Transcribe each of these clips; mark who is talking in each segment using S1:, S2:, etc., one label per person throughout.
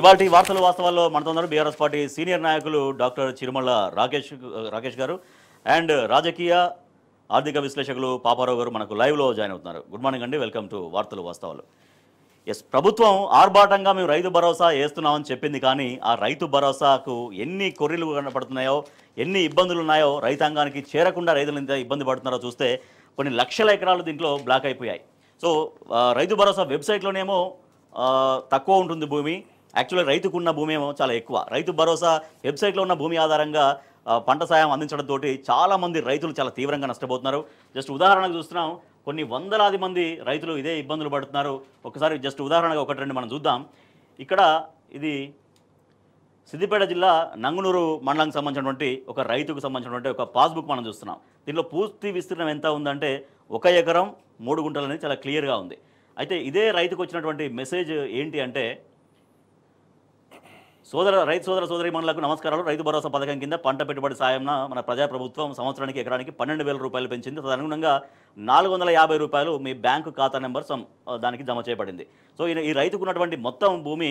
S1: ఇవాల్టి వార్తలు వాస్తవాల్లో మనతో ఉన్నారు బీఆర్ఎస్ పార్టీ సీనియర్ నాయకులు డాక్టర్ చిరుమల రాకేష్ గారు అండ్ రాజకీయ ఆర్థిక విశ్లేషకులు పాపారావు గారు మనకు లైవ్లో జాయిన్ అవుతున్నారు. గుడ్ మార్నింగ్ అండి, వెల్కమ్ టు వార్తలు వాస్తవాలు. ఎస్, ప్రభుత్వం ఆర్భాటంగా మేము రైతు భరోసా వేస్తున్నామని చెప్పింది, కానీ ఆ రైతు భరోసాకు ఎన్ని కొర్రీలు కనపడుతున్నాయో, ఎన్ని ఇబ్బందులు ఉన్నాయో, రైతాంగానికి చేరకుండా రైతులు ఎంత ఇబ్బంది పడుతున్నారో చూస్తే కొన్ని లక్షల ఎకరాలు దీంట్లో బ్లాక్ అయిపోయాయి. సో రైతు భరోసా వెబ్సైట్లోనేమో తక్కువ ఉంటుంది భూమి, యాక్చువల్గా రైతుకున్న భూమి ఏమో చాలా ఎక్కువ. రైతు భరోసా వెబ్సైట్లో ఉన్న భూమి ఆధారంగా పంట సాయం అందించడంతో చాలామంది రైతులు చాలా తీవ్రంగా నష్టపోతున్నారు. జస్ట్ ఉదాహరణకు చూస్తున్నాం, కొన్ని వందలాది మంది రైతులు ఇదే ఇబ్బందులు పడుతున్నారు. ఒకసారి జస్ట్ ఉదాహరణగా ఒకటి రెండు మనం చూద్దాం. ఇక్కడ ఇది సిద్దిపేట జిల్లా నంగునూరు మండలానికి సంబంధించినటువంటి ఒక రైతుకు సంబంధించినటువంటి ఒక పాస్బుక్ మనం చూస్తున్నాం. దీనిలో పూర్తి విస్తీర్ణం ఎంత ఉందంటే 1 ఎకరం 3 గుంటలు అనేది చాలా క్లియర్గా ఉంది. అయితే ఇదే రైతుకు వచ్చినటువంటి మెసేజ్ ఏంటి అంటే, రైతు సోదరి మనులకు నమస్కారాలు. రైతు భరోసా పథకం కింద పంట పెట్టుబడి సాయం మన ప్రజాప్రభుత్వం సంవత్సరానికి ఎకరానికి 12,000 రూపాయలు పెంచింది. తదనుగుణంగా 450 రూపాయలు మీ బ్యాంకు ఖాతా నెంబర్ దానికి జమ చేయబడింది. సో ఈ రైతుకు ఉన్నటువంటి మొత్తం భూమి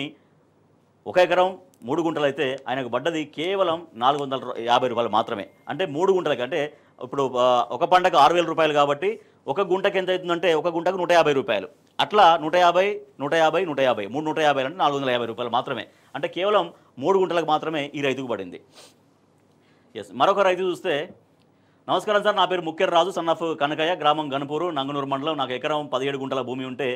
S1: 1 ఎకరం 3 గుంటలు అయితే ఆయనకు పడ్డది కేవలం 450 రూపాయలు మాత్రమే. అంటే 3 గుంటలకి, అంటే ఇప్పుడు ఒక పంటకు 6,000 రూపాయలు కాబట్టి ఒక గుంటకి ఎంత అవుతుందంటే ఒక గుంటకు 150 రూపాయలు. అట్లా 150, 150, 150, 150 అంటే 450 రూపాయలు మాత్రమే. అంటే కేవలం 3 గుంటలకు మాత్రమే ఈ రైతుకు పడింది. ఎస్, మరొక రైతు చూస్తే, నమస్కారం సార్, నా పేరు ముక్కెర్ రాజు, సన్ ఆఫ్ కనకయ్య, గ్రామం గన్పూరు, నంగనూరు మండలం. నాకు ఎకరం 17 గుంటల భూమి ఉంటే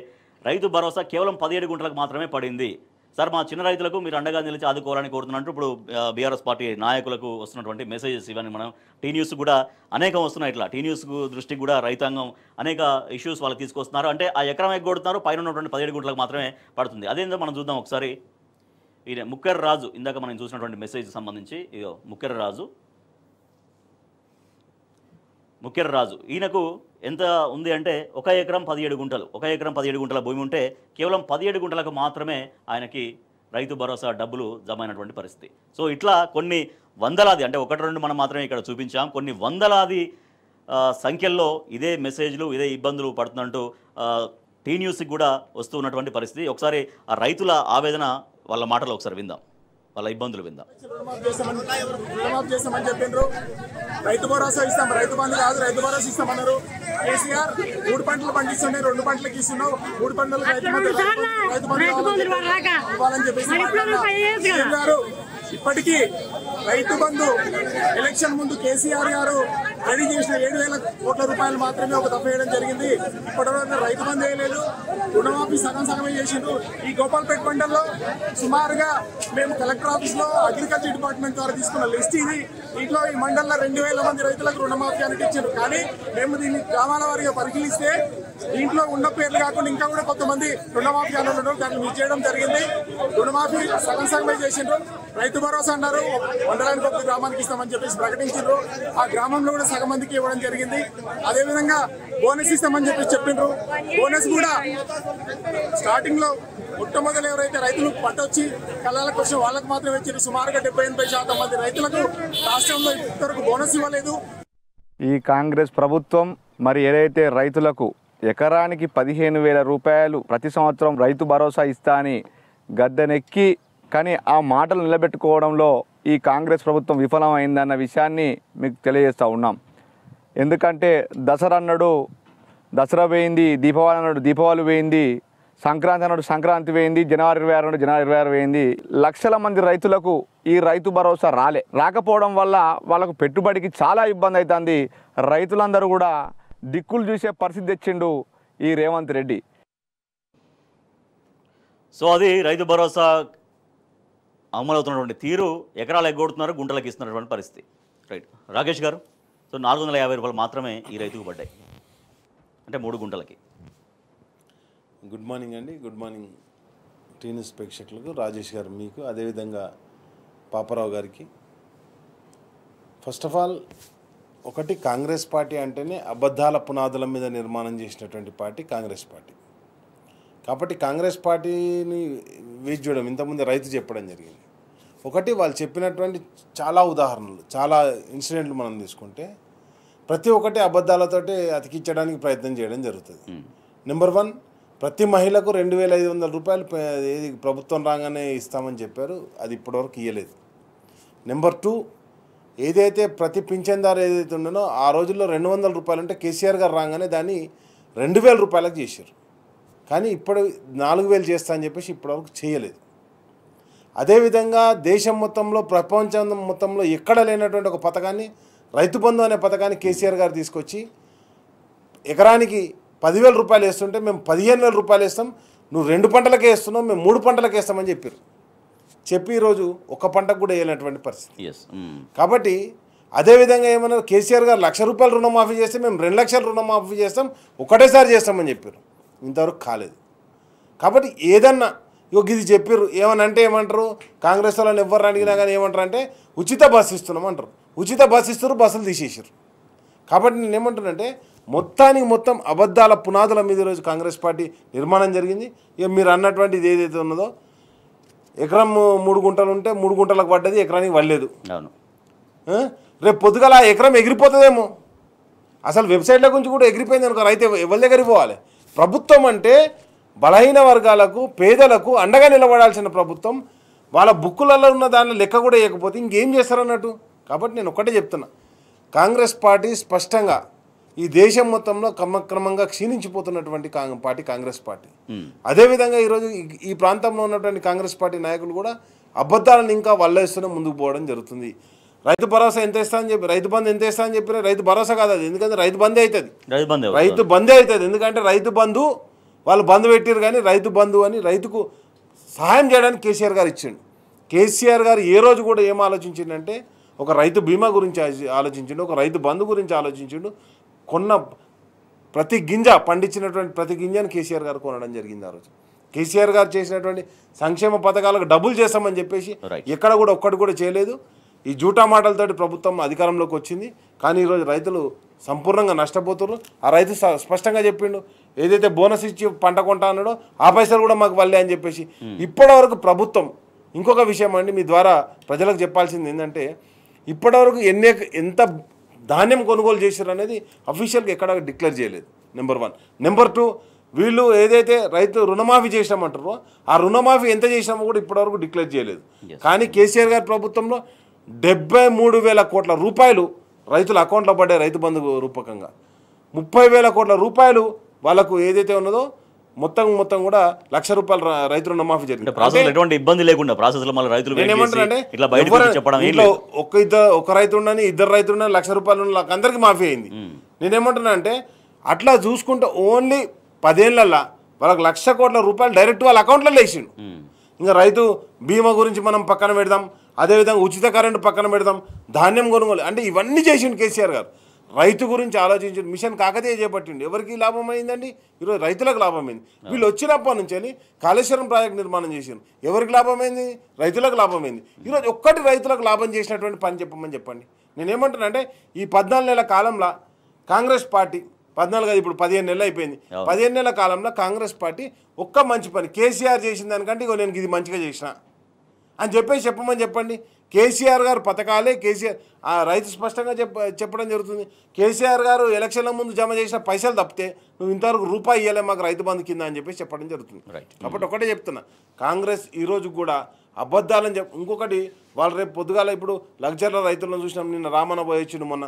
S1: రైతు భరోసా కేవలం 17 గుంటలకు మాత్రమే పడింది. సార్, మా చిన్న రైతులకు మీరు అండగా నిలిచి ఆదుకోవాలని కోరుతున్నట్టు ఇప్పుడు బీఆర్ఎస్ పార్టీ నాయకులకు వస్తున్నటువంటి మెసేజెస్ ఇవన్నీ మనం టీ న్యూస్ కూడా అనేకం వస్తున్నాయి. ఇట్లా టీ న్యూస్ దృష్టికి కూడా రైతాంగం అనేక ఇష్యూస్ వాళ్ళకి తీసుకొస్తున్నారు. అంటే ఆ ఎకరం ఎగ్గొడుతున్నారు, పైన ఉన్నటువంటి 17 గుంటలకు మాత్రమే పడుతుంది. అదేందో మనం చూద్దాం ఒకసారి. ఈయన ముక్కెర రాజు, ఇందాక మనం చూసినటువంటి మెసేజ్ సంబంధించి ఇదో ముక్కెర రాజు ఈయనకు ఎంత ఉంది అంటే 1 ఎకరం 17 గుంటలు, 1 ఎకరం 17 గుంటల భూమి ఉంటే కేవలం 17 గుంటలకు మాత్రమే ఆయనకి రైతు భరోసా డబ్బులు జమ అయినటువంటి పరిస్థితి. సో ఇట్లా కొన్ని వందలాది, అంటే 1-2 మనం మాత్రమే ఇక్కడ చూపించాం, కొన్ని వందలాది సంఖ్యల్లో ఇదే మెసేజ్లు, ఇదే ఇబ్బందులు పడుతున్నట్టు టీ న్యూస్కి కూడా వస్తూ ఉన్నటువంటి పరిస్థితి. ఒకసారి ఆ రైతుల ఆవేదన, వాళ్ళ మాటలు ఒకసారి విందాం, వాళ్ళ ఇబ్బందులు విందాం.
S2: రుణమాఫీ చేస్తామని చెప్పిండ్రు, రైతు భరోసా ఇస్తాం, రైతు బంధు కాదు రైతు భరోసా ఇస్తామన్నారు. కేసీఆర్ 3 పంటలు పండిస్తుండే 2 పంటలకు ఇస్తున్నావు, 3 పంటలు రైతు బంధు ఇవ్వాలని చెప్పేసి గారు. ఇప్పటికీ రైతు బంధు ఎలక్షన్ ముందు కేసీఆర్ గారు రెడీ చేసిన 7,000 కోట్ల రూపాయలు మాత్రమే ఒక దఫ వేయడం జరిగింది. ఇప్పటివరకు రైతు బంధు వేయలేదు, రుణమాఫీ సగమే చేసిండ్రు. ఈ గోపాల్పేట మండలంలో సుమారుగా మేము కలెక్టర్ ఆఫీస్లో అగ్రికల్చర్ డిపార్ట్మెంట్ ద్వారా తీసుకున్న లిస్ట్ ఇది. దీంట్లో ఈ మండలంలో 2,000 మంది రైతులకు రుణమాఫీ అనేది ఇచ్చారు. కానీ మేము దీన్ని గ్రామాల వారిగా పరిశీలిస్తే దీంట్లో ఉన్న పేర్లు కాకుండా ఇంకా కూడా కొంతమంది రుణమాఫీ అన్నారు, దాన్ని మిస్ చేయడం జరిగింది. రుణమాఫీ సగమే చేసిండ్రు. రైతు భరోసా అన్నారు, మండలానికి ఒక గ్రామానికి ఇస్తామని చెప్పేసి ప్రకటించారు. ఆ గ్రామంలో కూడా సగం మందికి ఇవ్వడం జరిగింది. అదేవిధంగా బోనస్ ఇస్తామని చెప్పేసి చెప్పిండ్రు. బోనస్ కూడా స్టార్టింగ్ లో మొట్టమొదటి ఎవరైతే రైతులు పట్టొచ్చి కళ్ళకు వచ్చి వాళ్ళకు మాత్రమే ఇచ్చారు. సుమారుగా 70-80% మంది రైతులకు రాష్ట్రంలో ఇప్పటివరకు బోనస్ ఇవ్వలేదు.
S3: ఈ కాంగ్రెస్ ప్రభుత్వం మరి ఏదైతే రైతులకు ఎకరానికి 15,000 రూపాయలు ప్రతి సంవత్సరం రైతు భరోసా ఇస్తా అని గద్దెనెక్కి, కానీ ఆ మాటలు నిలబెట్టుకోవడంలో ఈ కాంగ్రెస్ ప్రభుత్వం విఫలమైందన్న విషయాన్ని మీకు తెలియజేస్తూ ఉన్నాం. ఎందుకంటే దసరా అన్నాడు దసరా వేయింది, దీపావళి అన్నాడు దీపావళి వేయింది, సంక్రాంతి అన్నాడు సంక్రాంతి వేయింది, జనవరి 26 అన్నాడు జనవరి 26 వేయింది. లక్షల మంది రైతులకు ఈ రైతు భరోసా రాకపోవడం వల్ల వాళ్ళకు పెట్టుబడికి చాలా ఇబ్బంది అవుతుంది. రైతులందరూ కూడా దిక్కులు చూసే పరిస్థితి తెచ్చిండు ఈ రేవంత్ రెడ్డి.
S1: సో అది రైతు భరోసా అమలవుతున్నటువంటి తీరు, ఎకరాలు ఎగ్గొడుతున్నారు, గుంటలకు ఇస్తున్నటువంటి పరిస్థితి. రైట్ రాకేష్ గారు, సో 450 రూపాయలు మాత్రమే ఈ రైతుకు పడ్డాయి, అంటే 3 గుంటలకి.
S4: గుడ్ మార్నింగ్ అండి, గుడ్ మార్నింగ్ టీ న్యూస్ ప్రేక్షకులకు, రాజేష్ గారు మీకు, అదేవిధంగా పాపారావు గారికి. ఫస్ట్ ఆఫ్ ఆల్, ఒకటి, కాంగ్రెస్ పార్టీ అంటేనే అబద్ధాల పునాదుల మీద నిర్మాణం చేసినటువంటి పార్టీ కాంగ్రెస్ పార్టీ. కాబట్టి కాంగ్రెస్ పార్టీని వేచి చూడడం, ఇంతకుముందు రైతు చెప్పడం జరిగింది. ఒకటి, వాళ్ళు చెప్పినటువంటి చాలా ఉదాహరణలు, చాలా ఇన్సిడెంట్లు మనం తీసుకుంటే ప్రతి ఒక్కటి అబద్ధాలతోటి అతికించడానికి ప్రయత్నం చేయడం జరుగుతుంది. నెంబర్ 1, ప్రతి మహిళకు 2,500 రూపాయలు ఏది ప్రభుత్వం రాగానే ఇస్తామని చెప్పారు, అది ఇప్పటివరకు ఇవ్వలేదు. నెంబర్ 2, ఏదైతే ప్రతి పింఛన్దారు ఏదైతే ఉండనో ఆ రోజుల్లో 200 రూపాయలు అంటే కేసీఆర్ గారు రాగానే దాన్ని 2,000 రూపాయలకు చేశారు. కానీ ఇప్పుడు 4,000 చేస్తా అని చెప్పేసి ఇప్పటివరకు చేయలేదు. అదేవిధంగా దేశం మొత్తంలో ప్రపంచం మొత్తంలో ఎక్కడ లేనటువంటి ఒక పథకాన్ని, రైతు బంధు అనే పథకాన్ని కేసీఆర్ గారు తీసుకొచ్చి ఎకరానికి 10,000 రూపాయలు వేస్తుంటే మేము 15,000 రూపాయలు వేస్తాం, నువ్వు 2 పంటలకే వేస్తున్నావు, మేము 3 పంటలకే వేస్తామని చెప్పి ఈరోజు ఒక పంటకు కూడా వేయలేనటువంటి పరిస్థితి. కాబట్టి అదేవిధంగా ఏమన్నారు, కేసీఆర్ గారు 1,00,000 రూపాయలు రుణమాఫీ చేస్తే మేము 2 లక్షల రుణమాఫీ చేస్తాం, ఒకటేసారి చేస్తామని చెప్పారు. ఇంతవరకు కాలేదు. కాబట్టి ఏదన్నా ఇది చెప్పారు ఏమనంటే ఏమంటారు, కాంగ్రెస్ వాళ్ళని ఎవరు అడిగినా కానీ ఏమంటారు అంటే ఉచిత బస్సు ఇస్తున్నాం అంటారు. ఉచిత బస్సు ఇస్తారు, బస్సులు తీసేసారు. కాబట్టి నేను ఏమంటున్నానంటే మొత్తం అబద్ధాల పునాదుల మీద ఈరోజు కాంగ్రెస్ పార్టీ నిర్మాణం జరిగింది. ఇక మీరు అన్నటువంటి ఇది ఏదైతే ఉన్నదో ఎకరం 3 గుంటలు ఉంటే 3 గుంటలకు పడ్డది, ఎకరానికి పడలేదు. రేపు పొద్దుగల ఆ ఎకరం ఎగిరిపోతుందేమో. అసలు వెబ్సైట్ల గురించి కూడా ఎగిరిపోయింది అనుకో, రైతు ఎవరి దగ్గరికి పోవాలి? ప్రభుత్వం అంటే బలహీన వర్గాలకు, పేదలకు అండగా నిలబడాల్సిన ప్రభుత్వం వాళ్ళ బుక్కులలో ఉన్న దానిలో లెక్క కూడా వేయకపోతే ఇంకేం చేస్తారన్నట్టు. కాబట్టి నేను ఒక్కటే చెప్తున్నా, కాంగ్రెస్ పార్టీ స్పష్టంగా ఈ దేశం మొత్తంలో క్రమక్రమంగా క్షీణించిపోతున్నటువంటి పార్టీ కాంగ్రెస్ పార్టీ. అదేవిధంగా ఈరోజు ఈ ప్రాంతంలో ఉన్నటువంటి కాంగ్రెస్ పార్టీ నాయకులు కూడా అబద్ధాలను ఇంకా వల్లేస్తూనే ముందుకు పోవడం జరుగుతుంది. రైతు భరోసా ఎంత ఇస్తా అని చెప్పి, రైతు బంధు ఎంత ఇస్తా అని చెప్పినా రైతు భరోసా కాదు అది. ఎందుకంటే రైతు బందే అవుతుంది, రైతు బందే అవుతుంది. ఎందుకంటే రైతు బంధు వాళ్ళు బంధు పెట్టారు, కానీ రైతు బంధు అని రైతుకు సహాయం చేయడానికి కేసీఆర్ గారు ఇచ్చిండు. కేసీఆర్ గారు ఏ రోజు కూడా ఏం ఆలోచించిండంటే ఒక రైతు బీమా గురించి ఆలోచించిండు, ఒక రైతు బంధు గురించి ఆలోచించిండు. కొన్న ప్రతి గింజ, పండించినటువంటి ప్రతి గింజను కేసీఆర్ గారు కొనడం జరిగింది. ఆ రోజు కేసీఆర్ గారు చేసినటువంటి సంక్షేమ పథకాలకు డబ్బులు చేస్తామని చెప్పేసి ఎక్కడ కూడా ఒక్కటి కూడా చేయలేదు. ఈ జూటా మాటలతోటి ప్రభుత్వం అధికారంలోకి వచ్చింది, కానీ ఈరోజు రైతులు సంపూర్ణంగా నష్టపోతున్నారు. ఆ రైతు స్పష్టంగా చెప్పిండు, ఏదైతే బోనస్ ఇచ్చి పంట కొంటా అన్నాడో ఆ పైసలు కూడా మాకు వల్లే అని చెప్పేసి. ఇప్పటివరకు ప్రభుత్వం ఇంకొక విషయం అండి, మీ ద్వారా ప్రజలకు చెప్పాల్సింది ఏంటంటే ఇప్పటివరకు ఎంత ధాన్యం కొనుగోలు చేశారు అనేది అఫీషియల్గా ఎక్కడ డిక్లేర్ చేయలేదు. నెంబర్ 1. నెంబర్ 2, వీళ్ళు ఏదైతే రైతు రుణమాఫీ చేసినామంటారో ఆ రుణమాఫీ ఎంత చేసినామో కూడా ఇప్పటివరకు డిక్లేర్ చేయలేదు. కానీ కేసీఆర్ గారి ప్రభుత్వంలో 73,000 కోట్ల రూపాయలు రైతుల అకౌంట్లో పడ్డాయి రైతు బంధు రూపకంగా. 30,000 కోట్ల రూపాయలు వాళ్ళకు ఏదైతే ఉన్నదో మొత్తం కూడా 1,00,000 రూపాయలు రైతు రుణమాఫీ జరిగింది.
S1: ఎటువంటి ఇబ్బంది లేకుండా ప్రాసెస్లో మళ్ళీ రైతులు
S4: ఏమంటారంటే ఒక రైతు ఉండని 2 రైతులు ఉండని 1,00,000 రూపాయలు అందరికీ మాఫీ అయింది. నేనేమంటున్నా అంటే అట్లా చూసుకుంటే ఓన్లీ 10 ఏళ్ళల్లో వాళ్ళకి 1,00,000 కోట్ల రూపాయలు డైరెక్ట్ వాళ్ళ అకౌంట్లో వేసిండు. ఇంకా రైతు బీమా గురించి మనం పక్కన పెడదాం, అదేవిధంగా ఉచిత కరెంటు పక్కన పెడదాం, ధాన్యం కొనుగోలు అంటే ఇవన్నీ చేసిండు కేసీఆర్ గారు. రైతు గురించి ఆలోచించండి. మిషన్ కాకతీయ చేపట్టిండు, ఎవరికి లాభం అయిందండి? ఈరోజు రైతులకు లాభమైంది. వీళ్ళు వచ్చినప్పటి నుంచి కాళేశ్వరం ప్రాజెక్ట్ నిర్మాణం చేశారు, ఎవరికి లాభమైంది? రైతులకు లాభమైంది. ఈరోజు ఒక్కటి రైతులకు లాభం చేసినటువంటి పని చెప్పండి. నేనేమంటున్నా అంటే ఈ 14 నెలల కాలంలో కాంగ్రెస్ పార్టీ 14 కాదు, ఇప్పుడు 15 నెలలు అయిపోయింది. 15 నెలల కాలంలో కాంగ్రెస్ పార్టీ ఒక్క మంచి పని కేసీఆర్ చేసిన దానికంటే ఇగో నేను ఇది మంచిగా చేసిన అని చెప్పండి. కేసీఆర్ గారు పథకాలే కేసీఆర్ రైతు స్పష్టంగా చెప్పడం జరుగుతుంది. కేసీఆర్ గారు ఎలక్షన్ల ముందు జమ చేసిన పైసలు తప్పితే నువ్వు ఇంతవరకు రూపాయి ఇవ్వలే మాకు రైతు బంధు కింద అని చెప్పడం జరుగుతుంది. కాబట్టి ఒకటే చెప్తున్నా, కాంగ్రెస్ ఈరోజు కూడా అబద్ధాలని ఇంకొకటి వాళ్ళు రేపు పొద్దుగాల ఇప్పుడు లగ్జర్ల రైతులను చూసినాం, నిన్న రామన్న పోయొచ్చిండు మొన్న.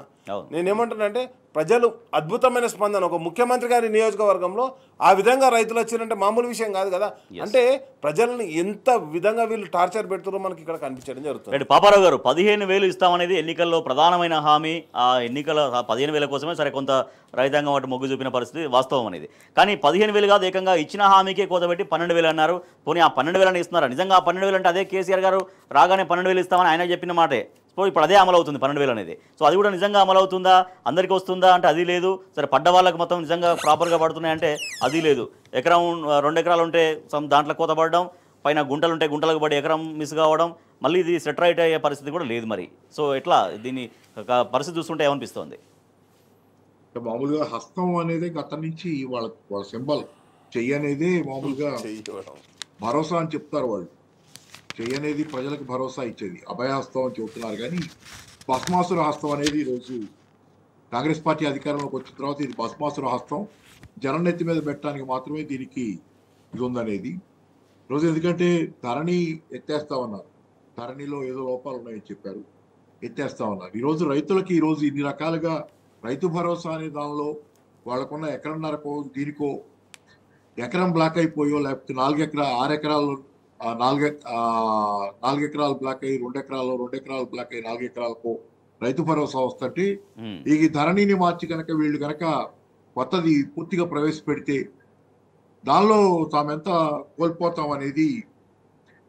S4: నేనేమంటున్నానంటే ప్రజలు అద్భుతమైన స్పందన, ఒక ముఖ్యమంత్రి గారి నియోజకవర్గంలో ఆ విధంగా రైతులు వచ్చినంటే మామూలు విషయం కాదు కదా. అంటే ప్రజలను ఎంత విధంగా వీళ్ళు టార్చర్ పెడుతున్నారో మనకి ఇక్కడ కనిపించడం జరుగుతుంది.
S1: పాపారావు గారు, 15,000 ఇస్తామనేది ఎన్నికల్లో ప్రధానమైన హామీ. ఆ ఎన్నికల 15,000 కోసమే సరే కొంత రైతాంగం వాటి మొగ్గు చూపిన పరిస్థితి వాస్తవం అనేది. కానీ 15,000 కాదు, ఏకంగా ఇచ్చిన హామీకే కోతబెట్టి 12,000 అన్నారు. పోనీ ఆ 12,000 ఇస్తున్నారా? నిజంగా ఆ 12,000 అంటే అదే కేసీఆర్ గారు రాగానే 12,000 ఇస్తామని ఆయన చెప్పిన మాటే. సో ఇప్పుడు అదే అమలు అవుతుంది 12,000 అనేది. సో అది కూడా నిజంగా అమలు అవుతుందా, అందరికీ వస్తుందా అంటే అది లేదు. సరే పడ్డ వాళ్ళకి మొత్తం నిజంగా ప్రాపర్గా పడుతున్నాయంటే అది లేదు. ఎకరం 2 ఎకరాలు ఉంటే దాంట్లో కోత పడడం, పైన గుంటలు ఉంటే గుంటలకు పడి ఎకరం మిస్ కావడం, మళ్ళీ ఇది సెటరైట్ అయ్యే పరిస్థితి కూడా లేదు. మరి సో ఎట్లా దీన్ని పరిస్థితి చూస్తుంటే ఏమనిపిస్తుంది?
S5: మామూలుగా హస్తం అనేది గత నుంచి వాళ్ళ సింబల్, చెయ్యి అనేది మామూలుగా భరోసా అని చెప్తారు వాళ్ళు. చెయ్యి అనేది ప్రజలకు భరోసా ఇచ్చేది, అభయహస్తం అని చెబుతున్నారు. కానీ భస్మాసుర హస్తం అనేది ఈరోజు కాంగ్రెస్ పార్టీ అధికారంలోకి వచ్చిన తర్వాత ఇది భస్మాసుర హస్తం జనం నెత్తి మీద పెట్టడానికి మాత్రమే దీనికి ఇది ఉందనేది రోజు. ఎందుకంటే ధరణి ఎత్తేస్తా ఉన్నారు, ధరణిలో ఏదో లోపాలు ఉన్నాయని చెప్పారు, ఎత్తేస్తా ఉన్నారు. ఈరోజు రైతులకి ఈరోజు ఇన్ని రకాలుగా రైతు భరోసా అనే దానిలో వాళ్ళకున్న ఎకరన్నరకో దీనికో ఎకరం బ్లాక్ అయిపోయో లేకపోతే 4 ఎకరాలు 6 ఎకరాలు 4 ఎకరాలు బ్లాక్ అయ్యి 2 ఎకరాలు బ్లాక్ అయ్యి 4 ఎకరాలకు రైతు భరోసా వస్తుంటే ఈ ధరణిని మార్చి కనుక వీళ్ళు కనుక కొత్తది పూర్తిగా ప్రవేశపెడితే దానిలో తామెంత కోల్పోతాం అనేది,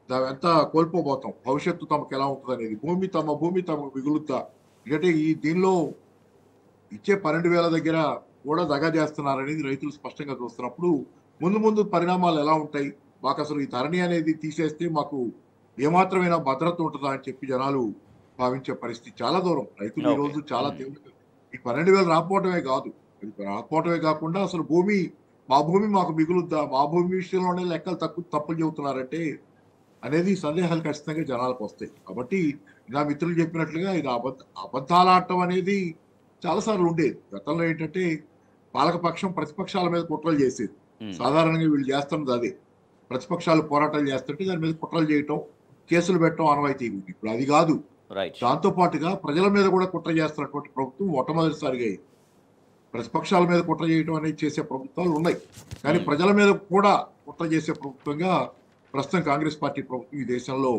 S5: తామెంత కోల్పోబోతాం, భవిష్యత్తు తమకు ఎలా ఉంటుంది అనేది, తమ భూమి తమకు మిగులుద్దా. ఎందుకంటే ఈ దీనిలో ఇచ్చే 12,000 దగ్గర కూడా దగా చేస్తున్నారనేది రైతులు స్పష్టంగా చూస్తున్నప్పుడు ముందు పరిణామాలు ఎలా ఉంటాయి, మాకు అసలు ఈ ధరణి అనేది తీసేస్తే మాకు ఏమాత్రమైనా భద్రత ఉంటుందా అని చెప్పి జనాలు భావించే పరిస్థితి చాలా దూరం. రైతులు ఈ రోజు చాలా తీవ్రంగా ఈ 12,000 రాకపోవటమే కాకుండా అసలు మా భూమి మాకు మిగులుద్దా, మా భూమి విషయంలోనే లెక్కలు తప్పులు చెబుతున్నారంటే అనేది సందేహాలు ఖచ్చితంగా జనాలకు వస్తాయి. కాబట్టి నా మిత్రులు చెప్పినట్లుగా ఇది అబద్ధాలు ఆడటం అనేది చాలాసార్లు ఉండేది. గతంలో ఏంటంటే పాలకపక్షం ప్రతిపక్షాల మీద కుట్రలు చేసేది. సాధారణంగా వీళ్ళు చేస్తున్నది అదే, ప్రతిపక్షాలు పోరాటాలు చేస్తుంటే దాని మీద కుట్రలు చేయటం, కేసులు పెట్టడం ఆనవాయితీ. ఇప్పుడు అది కాదు. దాంతో పాటుగా ప్రజల మీద కూడా కుట్ర చేస్తున్నటువంటి ప్రభుత్వం మొట్టమొదటిసారిగా ప్రతిపక్షాల మీద కుట్ర చేయడం అనేది చేసే ప్రభుత్వాలు ఉన్నాయి, కానీ ప్రజల మీద కూడా కుట్ర చేసే ప్రభుత్వంగా ప్రస్తుతం కాంగ్రెస్ పార్టీ ప్రభుత్వం ఈ దేశంలో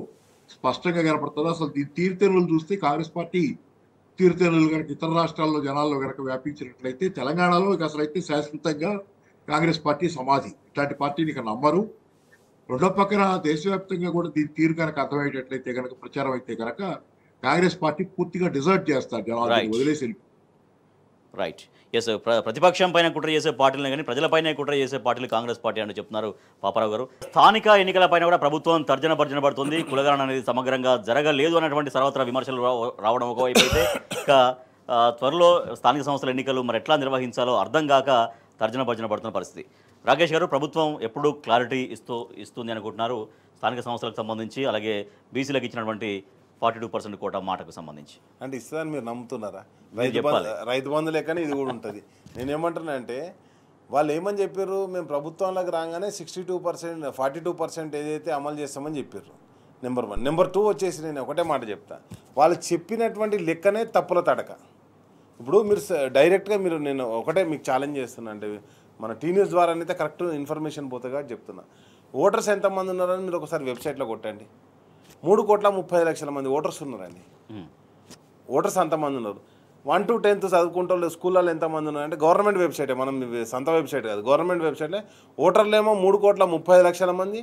S5: స్పష్టంగా కనపడుతుంది. అసలు దీని తీరుతెన్నులు చూస్తే కాంగ్రెస్ పార్టీ తీరుతెన్నులు కనుక ఇతర రాష్ట్రాల్లో జనాల్లో కనుక వ్యాపించినట్లయితే తెలంగాణలో అసలు అయితే శాశ్వతంగా కాంగ్రెస్ పార్టీ సమాధి. ఇట్లాంటి పార్టీని ఇక నమ్మరు. రెండో పక్కన దేశవ్యాప్తంగా కూడా దీని తీరు కనుక అర్థమయ్యేటట్లయితే కనుక ప్రచారం అయితే కనుక కాంగ్రెస్ పార్టీ పూర్తిగా డిజర్ట్ చేస్తారు, జనాలు వదిలేసి.
S1: రైట్. ఎస్, ప్రతిపక్షం పైన కుట్ర చేసే పార్టీలు కానీ ప్రజలపైన కుట్ర చేసే పార్టీలు కాంగ్రెస్ పార్టీ అని చెప్తున్నారు పాపారావు గారు. స్థానిక ఎన్నికలపైన కూడా ప్రభుత్వం తర్జన భర్జన పడుతుంది. కులగణన అనేది సమగ్రంగా జరగలేదు అన్నటువంటి సర్వత్రా విమర్శలు రావడం ఒకవైపు అయితే, ఇక త్వరలో స్థానిక సంస్థల ఎన్నికలు మరి ఎట్లా నిర్వహించాలో అర్థం కాక తర్జన భర్జన పడుతున్న పరిస్థితి. రాకేష్ గారు, ప్రభుత్వం ఎప్పుడు క్లారిటీ ఇస్తుంది అనుకుంటున్నారు స్థానిక సంస్థలకు సంబంధించి, అలాగే బీసీలకు ఇచ్చినటువంటి 42% కోటా మాటకు సంబంధించి?
S4: అంటే ఇస్తుందని మీరు నమ్ముతున్నారా? రైతు బంధు లెక్కనే ఇది కూడా ఉంటుంది. నేనేమంటున్నా అంటే వాళ్ళు ఏమని చెప్పారు, మేము ప్రభుత్వంలోకి రాగానే 62% 42% ఏదైతే అమలు చేస్తామని చెప్పారు. నెంబర్ 1. నెంబర్ 2 వచ్చేసి నేను ఒకటే మాట చెప్తా, వాళ్ళు చెప్పినటువంటి లెక్కనే తప్పుల తడక. ఇప్పుడు మీరు డైరెక్ట్గా నేను ఒకటే మీకు ఛాలెంజ్ చేస్తున్నా, అంటే మన టీ న్యూస్ ద్వారా అయితే కరెక్ట్ ఇన్ఫర్మేషన్ పోతుందిగా చెప్తున్నా. ఓటర్స్ ఎంతమంది ఉన్నారని మీరు ఒకసారి వెబ్సైట్లో కొట్టండి. 3,35,00,000 మంది ఓటర్స్ ఉన్నారండి. ఓటర్స్ అంతమంది ఉన్నారు. 1 to 10th చదువుకుంటూ స్కూళ్ళలో ఎంతమంది ఉన్నారంటే గవర్నమెంట్ వెబ్సైటే, మనం సొంత వెబ్సైట్ కాదు, గవర్నమెంట్ వెబ్సైట్లో ఓటర్లు ఏమో 3,30,00,000 మంది.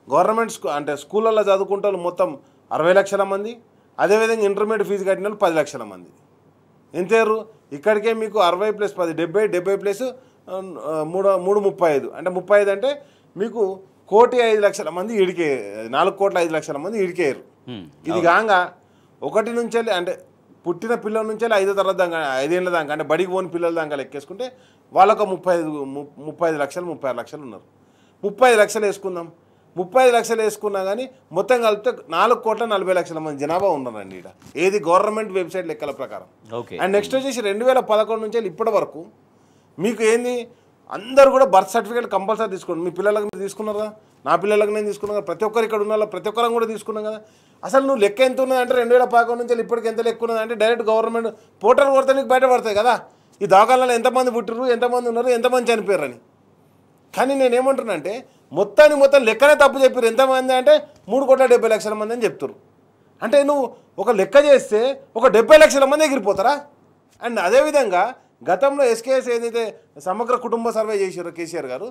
S4: గవర్నమెంట్ అంటే స్కూళ్ళల్లో చదువుకుంటూ మొత్తం 60,00,000 మంది. అదేవిధంగా ఇంటర్మీడియట్ ఫీజు కట్టిన వాళ్ళు 10,00,000 మంది. ఎంతేరు ఇక్కడికే మీకు 60 + 10 70 ప్లస్ 335 అంటే 35 అంటే మీకు 1,05,00,000 మంది ఇడికే, 4,05,00,000 మంది ఇడికేరు. ఇది కాగా 1 నుంచి అంటే పుట్టిన పిల్లల నుంచి 5వ తరగతి దాకా 5 ఏళ్ళ దాకా అంటే బడికి పోని పిల్లల దాకా లెక్కేసుకుంటే వాళ్ళొక 35 లక్షలు 36 లక్షలు ఉన్నారు. 35 లక్షలు వేసుకుందాం, 35 లక్షలు వేసుకున్నా కానీ మొత్తం కలిపితే 4,40,00,000 మంది జనాభా ఉన్నారండి ఇక్కడ, ఏది గవర్నమెంట్ వెబ్సైట్ లెక్కల ప్రకారం. అండ్ నెక్స్ట్ వచ్చేసి 2011 నుంచి ఇప్పటి వరకు మీకు ఏంది, అందరూ కూడా బర్త్ సర్టిఫికేట్ కంపల్సరీ తీసుకోండి. మీ పిల్లలకు మీరు తీసుకున్నారు కదా, నా పిల్లలకు నేను తీసుకున్నాను కదా, ప్రతి ఒక్కరు ఇక్కడ ఉన్న ప్రతి ఒక్కరం కూడా తీసుకున్నాం కదా. అసలు నువ్వు లెక్క ఎంత ఉన్నదంటే 2011 నుంచి ఇప్పటికి ఎంత లెక్క ఉన్నదంటే డైరెక్ట్ గవర్నమెంట్ పోర్టల్ కొడితే నీకు బయటపడతాయి కదా ఈ దాఖలలో ఎంతమంది పుట్టిరు, ఎంతమంది ఉన్నారు, ఎంతమంది చనిపోయారని. కానీ నేనేమంటున్నా అంటే మొత్తం లెక్కనే తప్పు చెప్పారు. ఎంతమంది అంటే 3,70,00,000 మంది అని చెప్తారు. అంటే నువ్వు ఒక లెక్క చేస్తే ఒక 70 లక్షల మంది ఎగిరిపోతారా? అండ్ అదేవిధంగా గతంలో ఎస్కేఎస్ ఏదైతే సమగ్ర కుటుంబ సర్వే చేశారో కేసీఆర్ గారు,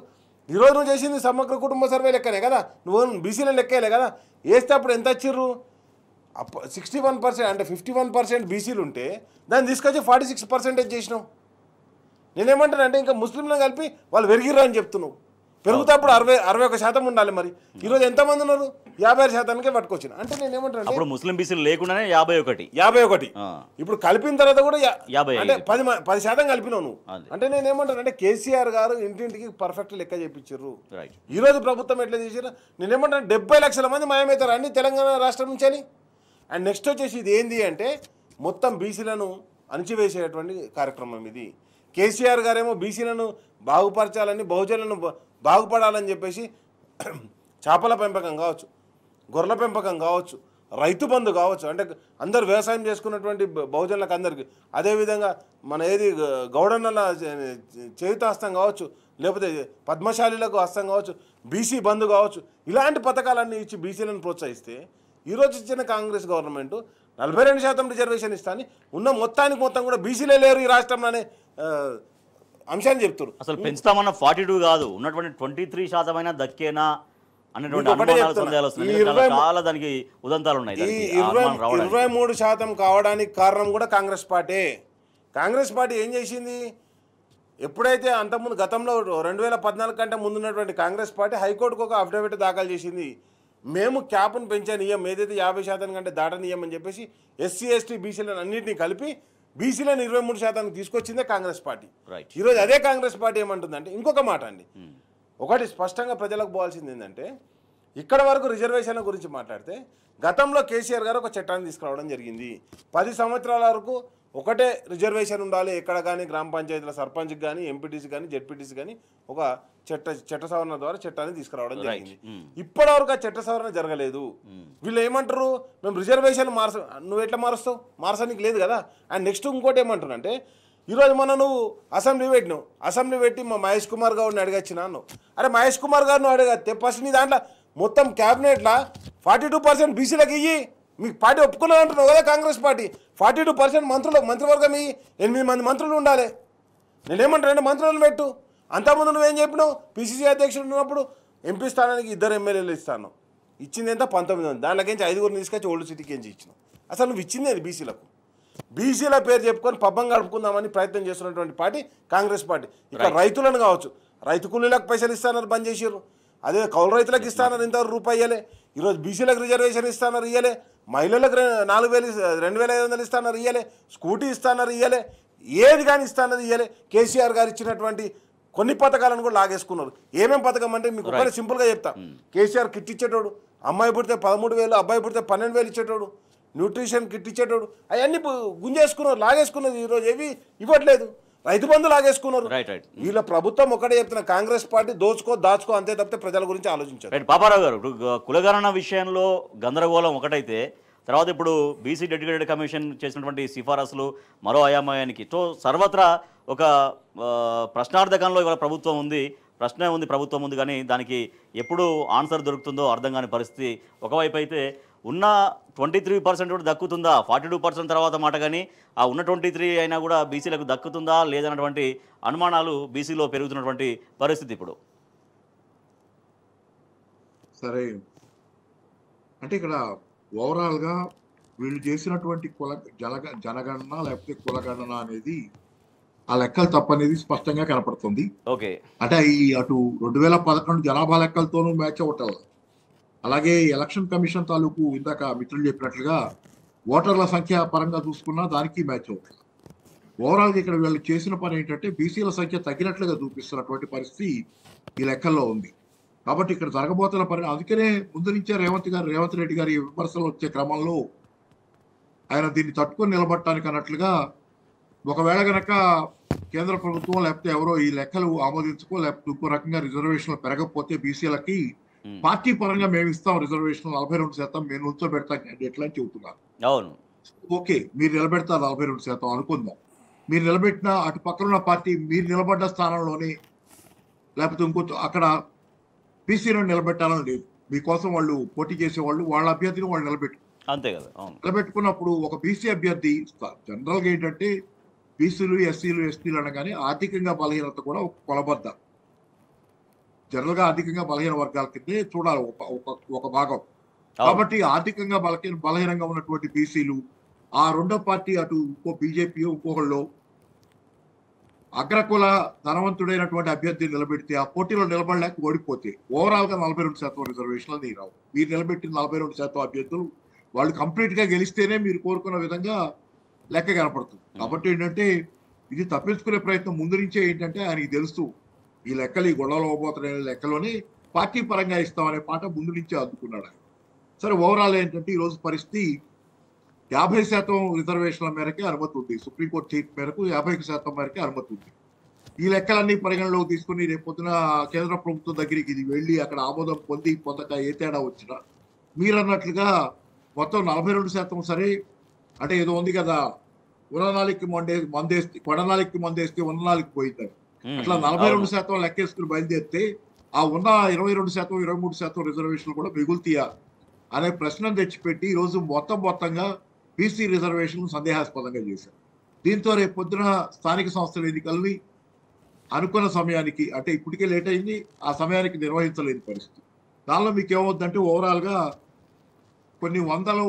S4: ఈరోజు నువ్వు చేసింది సమగ్ర కుటుంబ సర్వే లెక్కనే కదా, నువ్వు బీసీల లెక్కలే కదా. వేస్తే అప్పుడు ఎంత వచ్చిర్రు, 61% అంటే 51% బీసీలు ఉంటే దాన్ని తీసుకొచ్చి 46% చేసినావు. నేనేమంటానంటే ఇంకా ముస్లింలను కలిపి వాళ్ళు పెరిగిర్రు అని చెప్తున్నావు. పెరుగుతా అప్పుడు 61% ఉండాలి. మరి ఈరోజు ఎంతమంది ఉన్నారు, 56%కే పట్టుకొచ్చిన. అంటే నేనేమంటాను
S1: అప్పుడు ముస్లిం బీసీలు లేకుండానే 51
S4: ఇప్పుడు కలిపిన తర్వాత కూడా
S1: 50
S4: అంటే 10% కలిపినావు నువ్వు. అంటే నేనేమంటాను అంటే కేసీఆర్ గారు ఇంటింటికి పర్ఫెక్ట్ లెక్క చేయించారు. ఈరోజు ప్రభుత్వం ఎట్లా చేసారు, నేనేమంటాను 70 లక్షల మంది మాయమవుతారు అన్ని తెలంగాణ రాష్ట్రం నుంచి అని. అండ్ నెక్స్ట్ వచ్చేసి ఇది ఏంది అంటే మొత్తం బీసీలను అణిచివేసేటువంటి కార్యక్రమం ఇది. కేసీఆర్ గారేమో బీసీలను బాగుపరచాలని, బహుజనులను బాగుపడాలని చెప్పేసి చేపల పెంపకం కావచ్చు, గొర్రెల పెంపకం కావచ్చు, రైతు బంధు కావచ్చు, అంటే అందరు వ్యవసాయం చేసుకున్నటువంటి బహుజనులకు అందరికీ, అదేవిధంగా మన ఏది గౌడన్నల చేయుత హస్తం కావచ్చు, లేకపోతే పద్మశాలిలకు హస్తం కావచ్చు, బీసీ బంధు కావచ్చు, ఇలాంటి పథకాలన్నీ ఇచ్చి బీసీలను ప్రోత్సహిస్తే ఈరోజు ఇచ్చిన కాంగ్రెస్ గవర్నమెంట్ 42% రిజర్వేషన్ ఇస్తాను, ఉన్న మొత్తం కూడా బీసీలే లేరు ఈ రాష్ట్రంలోనే అంశాన్ని చెప్తారు.
S1: అసలు పెంచుతామన్న 42 కాదు, ఉన్నటువంటి 23% అయినా దక్కేనా అనేటువంటి అనుమానాలు, సందేహాలు వస్తున్నాయి. చాలా దానికి ఉదంతాలు ఉన్నాయి.
S4: 23% కావడానికి కారణం కూడా కాంగ్రెస్ పార్టీ. కాంగ్రెస్ పార్టీ ఏం చేసింది, ఎప్పుడైతే అంతకుముందు గతంలో 2014 కంటే ముందున్నటువంటి కాంగ్రెస్ పార్టీ హైకోర్టుకు ఒక అఫిడవిట్ దాఖలు చేసింది, మేము క్యాప్ను పెంచనీయం, ఏదైతే 50% కంటే దాటనీయం అని చెప్పేసి ఎస్సీ ఎస్టీ బీసీలను అన్నింటినీ కలిపి బీసీలను 23% తీసుకొచ్చిందే కాంగ్రెస్ పార్టీ. ఈరోజు అదే కాంగ్రెస్ పార్టీ ఏమంటుందంటే ఇంకొక మాట అండి, ఒకటి స్పష్టంగా ప్రజలకు పోవాల్సింది ఏంటంటే, ఇక్కడ వరకు రిజర్వేషన్ల గురించి మాట్లాడితే గతంలో కేసీఆర్ గారు ఒక చట్టాన్ని తీసుకురావడం జరిగింది. 10 సంవత్సరాల వరకు ఒకటే రిజర్వేషన్ ఉండాలి ఎక్కడ కానీ, గ్రామ పంచాయతీల సర్పంచ్కి కానీ, ఎంపీటీసీ కానీ, జెడ్పీటీసీ కానీ ఒక చట్ట సవరణ ద్వారా చట్టాన్ని తీసుకురావడం జరిగింది. ఇప్పటివరకు ఆ చట్ట సవరణ జరగలేదు. వీళ్ళు ఏమంటారు, మేము రిజర్వేషన్ నువ్వు ఎట్లా మారుస్తావు, మార్చడానికి లేదు కదా. అండ్ నెక్స్ట్ ఇంకోటి ఏమంటున్నా అంటే, ఈరోజు నువ్వు అసెంబ్లీ పెట్టినావు, అసెంబ్లీ పెట్టి మా మహేష్ కుమార్ గౌడ్ని అడిగచ్చినా అన్నావు. అరే మహేష్ కుమార్ గారిని అడిగితే ఫస్ట్ నీ దాంట్లో మొత్తం క్యాబినెట్లో 42% బీసీలకు ఇయ్యి, మీకు పార్టీ ఒప్పుకున్నా అంటున్నావు కదా కాంగ్రెస్ పార్టీ. 42% మంత్రివర్గం ఇయ్యి, 8 మంది మంత్రులు ఉండాలి. నేనేమంటాను, 2 మంత్రులను పెట్టు. అంతకుముందు నువ్వేం చెప్పినావు, పిసిసి అధ్యక్షుడు ఉన్నప్పుడు ఎంపీ స్థానానికి 2 ఎమ్మెల్యేలు ఇస్తాను, ఇచ్చింది ఎంత 19 దాంట్లోకించి 5 తీసుకొచ్చి ఓల్డ్ సిటీకి ఇచ్చినావు. అసలు నువ్వు ఇచ్చింది అది బీసీలకు. బీసీల పేరు చెప్పుకొని పబ్బం గడుపుకుందామని ప్రయత్నం చేస్తున్నటువంటి పార్టీ కాంగ్రెస్ పార్టీ. ఇక్కడ రైతులను కావచ్చు, రైతు కూలీలకు పైసలు ఇస్తానని బంద్ చేసారు, అదే కౌలు రైతులకు ఇస్తానని ఇంతవరకు రూపాయి ఇయ్యలే. ఈరోజు బీసీలకు రిజర్వేషన్ ఇస్తానన్నారు ఇయ్యలే, మహిళలకు 4,000 2,500 ఇస్తానన్నారు ఇయ్యలే, స్కూటీ ఇస్తానన్నారు ఇయ్యలే, ఏది కానీ ఇస్తానది ఇయ్యలే. కేసీఆర్ గారు ఇచ్చినటువంటి కొన్ని పథకాలను కూడా లాగేసుకున్నారు. ఏమేం పథకం అంటే మీకు ఒకటి సింపుల్గా చెప్తా. కేసీఆర్ కిట్ ఇచ్చేటోడు, అమ్మాయి పుడితే 13,000, అబ్బాయి పుడితే 12,000 ఇచ్చేటోడు, న్యూట్రిషన్ కిట్ ఇచ్చేటోడు, అవన్నీ గుంజేసుకున్నారు, లాగేసుకున్నారు. ఈరోజు ఏవి ఇవ్వట్లేదు, రైతు బంధు లాగేసుకున్నారు. వీళ్ళ ప్రభుత్వం ఒకటే చెప్తున్న, కాంగ్రెస్ పార్టీ దాచుకో అంతే తప్పితే ప్రజల గురించి ఆలోచించారు.
S1: పాపారావు గారు, కులగణన విషయంలో గందరగోళం ఒకటైతే, తర్వాత ఇప్పుడు బీసీ డెడికేటెడ్ కమిషన్ చేసినటువంటి సిఫారసులు మరో అయామయానికి సర్వత్రా ఒక ప్రశ్నార్థకంలో ఇవాళ ప్రభుత్వం ఉంది, ప్రశ్నే ఉంది, ప్రభుత్వం ఉంది, కానీ దానికి ఎప్పుడు ఆన్సర్ దొరుకుతుందో అర్థం కాని పరిస్థితి. ఒకవైపు అయితే ఉన్న 23% కూడా దక్కుతుందా, 42% తర్వాత మాట, కానీ ఆ ఉన్న 23 అయినా కూడా బీసీలకు దక్కుతుందా లేదన్నటువంటి అనుమానాలు బీసీలో పెరుగుతున్నటువంటి పరిస్థితి ఇప్పుడు.
S5: సరే, అంటే ఇక్కడ ఓవరాల్గా వీళ్ళు చేసినటువంటి జనగణన లేకపోతే కులగణన అనేది ఆ లెక్కలు తప్పనేది స్పష్టంగా కనపడుతుంది.
S1: ఓకే,
S5: అంటే ఈ అటు 2011 జనాభా లెక్కలతోనూ మ్యాచ్ అవ్వటం, అలాగే ఎలక్షన్ కమిషన్ తాలూకు ఇందాక మిత్రులు చెప్పినట్లుగా ఓటర్ల సంఖ్య పరంగా చూసుకున్నా దానికి మ్యాచ్ అవుతుంది. ఓవరాల్గా ఇక్కడ వీళ్ళు చేసిన పని ఏంటంటే బీసీల సంఖ్య తగ్గినట్లుగా చూపిస్తున్నటువంటి పరిస్థితి ఈ లెక్కల్లో ఉంది. కాబట్టి ఇక్కడ జరగబోతున్న పని, అందుకనే ముందు నుంచే రేవంత్ రెడ్డి గారి విమర్శలు వచ్చే క్రమంలో ఆయన దీన్ని తట్టుకొని నిలబడటానికి అన్నట్లుగా, ఒకవేళ గనక కేంద్ర ప్రభుత్వం లేకపోతే ఎవరో ఈ లెక్కలు ఆమోదించుకో లేకపోతే ఇంకో రకంగా రిజర్వేషన్లు పెరగకపోతే బీసీలకి పార్టీ పరంగా మేము ఇస్తాం రిజర్వేషన్ 42% మేము నిల్చోబెడతాం క్యాండిడేట్లు అని చెబుతున్నారు.
S1: అవును,
S5: ఓకే, మీరు నిలబెడతారు 42% అనుకుందాం. మీరు నిలబెట్టిన అటు పక్కన ఉన్న పార్టీ మీరు నిలబడ్డ స్థానంలోనే లేకపోతే ఇంకో అక్కడ బీసీలో నిలబెట్టాలని లేదు, మీకోసం వాళ్ళు పోటీ చేసేవాళ్ళు వాళ్ళ అభ్యర్థిని వాళ్ళు
S1: అంతే కదా.
S5: నిలబెట్టుకున్నప్పుడు ఒక బీసీ అభ్యర్థి ఇస్తారు. జనరల్గా ఏంటంటే బీసీలు ఎస్సీలు ఎస్టీలు అనగానే ఆర్థికంగా బలహీనత కూడా ఒక కొలబద్ద. జనరల్గా ఆర్థికంగా బలహీన వర్గాల కిందే చూడాలి ఒక భాగం. కాబట్టి ఆర్థికంగా బలహీనంగా ఉన్నటువంటి బీసీలు ఆ రెండో పార్టీ అటు ఇంకో బీజేపీ ఇంకొకళ్ళు అగ్రకుల ధనవంతుడైనటువంటి అభ్యర్థిని నిలబెడితే ఆ పోటీలో నిలబడలేక ఓడిపోతే ఓవరాల్ గా 42% రిజర్వేషన్లు రావు. మీరు నిలబెట్టిన 42% అభ్యర్థులు వాళ్ళు కంప్లీట్ గా గెలిస్తేనే మీరు కోరుకున్న విధంగా లెక్క కనపడుతుంది. కాబట్టి ఏంటంటే ఇది తప్పించుకునే ప్రయత్నం ముందు నుంచే ఏంటంటే ఆయనకి తెలుస్తూ ఈ లెక్కలు ఈ గొడవలు అవ్వబోతున్న లెక్కలోనే పార్టీ పరంగా ఇస్తామనే పాట ముందు నుంచే అందుకున్నాడు ఆయన. సరే, ఓవరాల్ ఏంటంటే ఈరోజు పరిస్థితి 50% రిజర్వేషన్ల మేరకే అనుమతి ఉంది. సుప్రీంకోర్టు తీర్పు మేరకు 50% మేరకే అనుమతి ఉంది. ఈ లెక్కలన్నీ పరిగణలోకి తీసుకుని రేపొద్దున కేంద్ర ప్రభుత్వం దగ్గరికి ఇది వెళ్ళి అక్కడ ఆమోదం పొందక ఏ తేడా వచ్చినా మీరన్నట్లుగా మొత్తం 42% సరే అంటే ఏదో ఉంది కదా, ఉన్ననాలికి మందేస్తే ఉన్ననాలికి పోయిందని. అట్లా 42% లెక్కేసుకుని బయలుదేరితే ఆ ఉన్న 22% 23% రిజర్వేషన్లు కూడా మిగులుతాయా అనే ప్రశ్నను తెచ్చిపెట్టి ఈరోజు మొత్తంగా బీసీ రిజర్వేషన్ సందేహాస్పదంగా చేశారు. దీంతో రేపు పొద్దున స్థానిక సంస్థల ఎన్నికల్ని అనుకున్న సమయానికి అంటే ఇప్పటికే లేట్ అయింది, ఆ సమయానికి నిర్వహించలేని పరిస్థితి. దానిలో మీకు ఏమవుద్దంటే ఓవరాల్గా కొన్ని వందల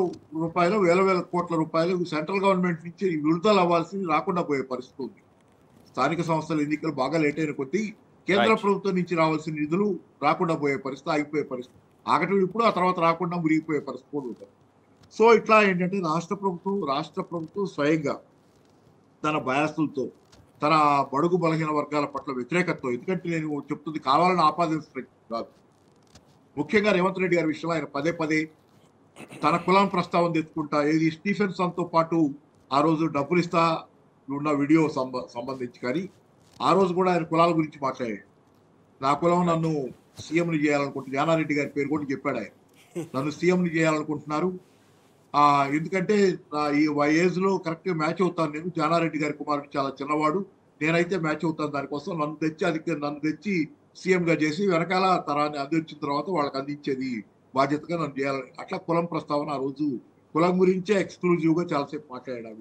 S5: రూపాయలు వేల కోట్ల రూపాయలు సెంట్రల్ గవర్నమెంట్ నుంచి విడుదల అవ్వాల్సింది రాకుండా పోయే పరిస్థితి ఉంది. స్థానిక సంస్థల ఎన్నికలు బాగా లేట్ అయిన కొద్దీ కేంద్ర ప్రభుత్వం నుంచి రావాల్సిన నిధులు రాకుండా పోయే పరిస్థితి, ఆగిపోయే పరిస్థితి, ఆగటం ఇప్పుడు ఆ తర్వాత రాకుండా మురిగిపోయే పరిస్థితి కూడా ఉంటుంది. సో ఇట్లా ఏంటంటే రాష్ట్ర ప్రభుత్వం స్వయంగా తన బయాసులతో తన బడుగు బలహీన వర్గాల పట్ల వ్యతిరేకతతో, ఎందుకంటే నేను చెప్తుంది కావాలని ఆపాదించడం కాదు, ముఖ్యంగా రేవంత్ రెడ్డి గారి విషయంలో ఆయన పదే తన కులం ప్రస్తావన తెచ్చుకుంటా ఏది స్టీఫెన్సన్తో పాటు ఆ రోజు డబ్బులు ఇస్తా ఉన్న వీడియో సంబంధించి కానీ ఆ రోజు కూడా ఆయన కులాల గురించి మాట్లాడాడు. నా కులం నన్ను సీఎంని చేయాలనుకుంటున్నారు, జానారెడ్డి గారి పేరు కూడా చెప్పాడు ఆయన, నన్ను సీఎంని చేయాలనుకుంటున్నారు ఎందుకంటే ఈ ఏజ్ లో కరెక్ట్ గా మ్యాచ్ అవుతాను, నేను జానారెడ్డి గారి కుమారుడు చాలా చిన్నవాడు, నేనైతే మ్యాచ్ అవుతాను, దానికోసం నన్ను తెచ్చి సీఎం గా చేసి వెనకాల తరాన్ని అందించిన తర్వాత వాళ్ళకి అందించేది బాధ్యతగా నన్ను చేయాలని అట్లా కులం ప్రస్తావన ఆ రోజు కులం గురించే ఎక్స్క్లూజివ్ గా చాలాసేపు మాట్లాడాడు.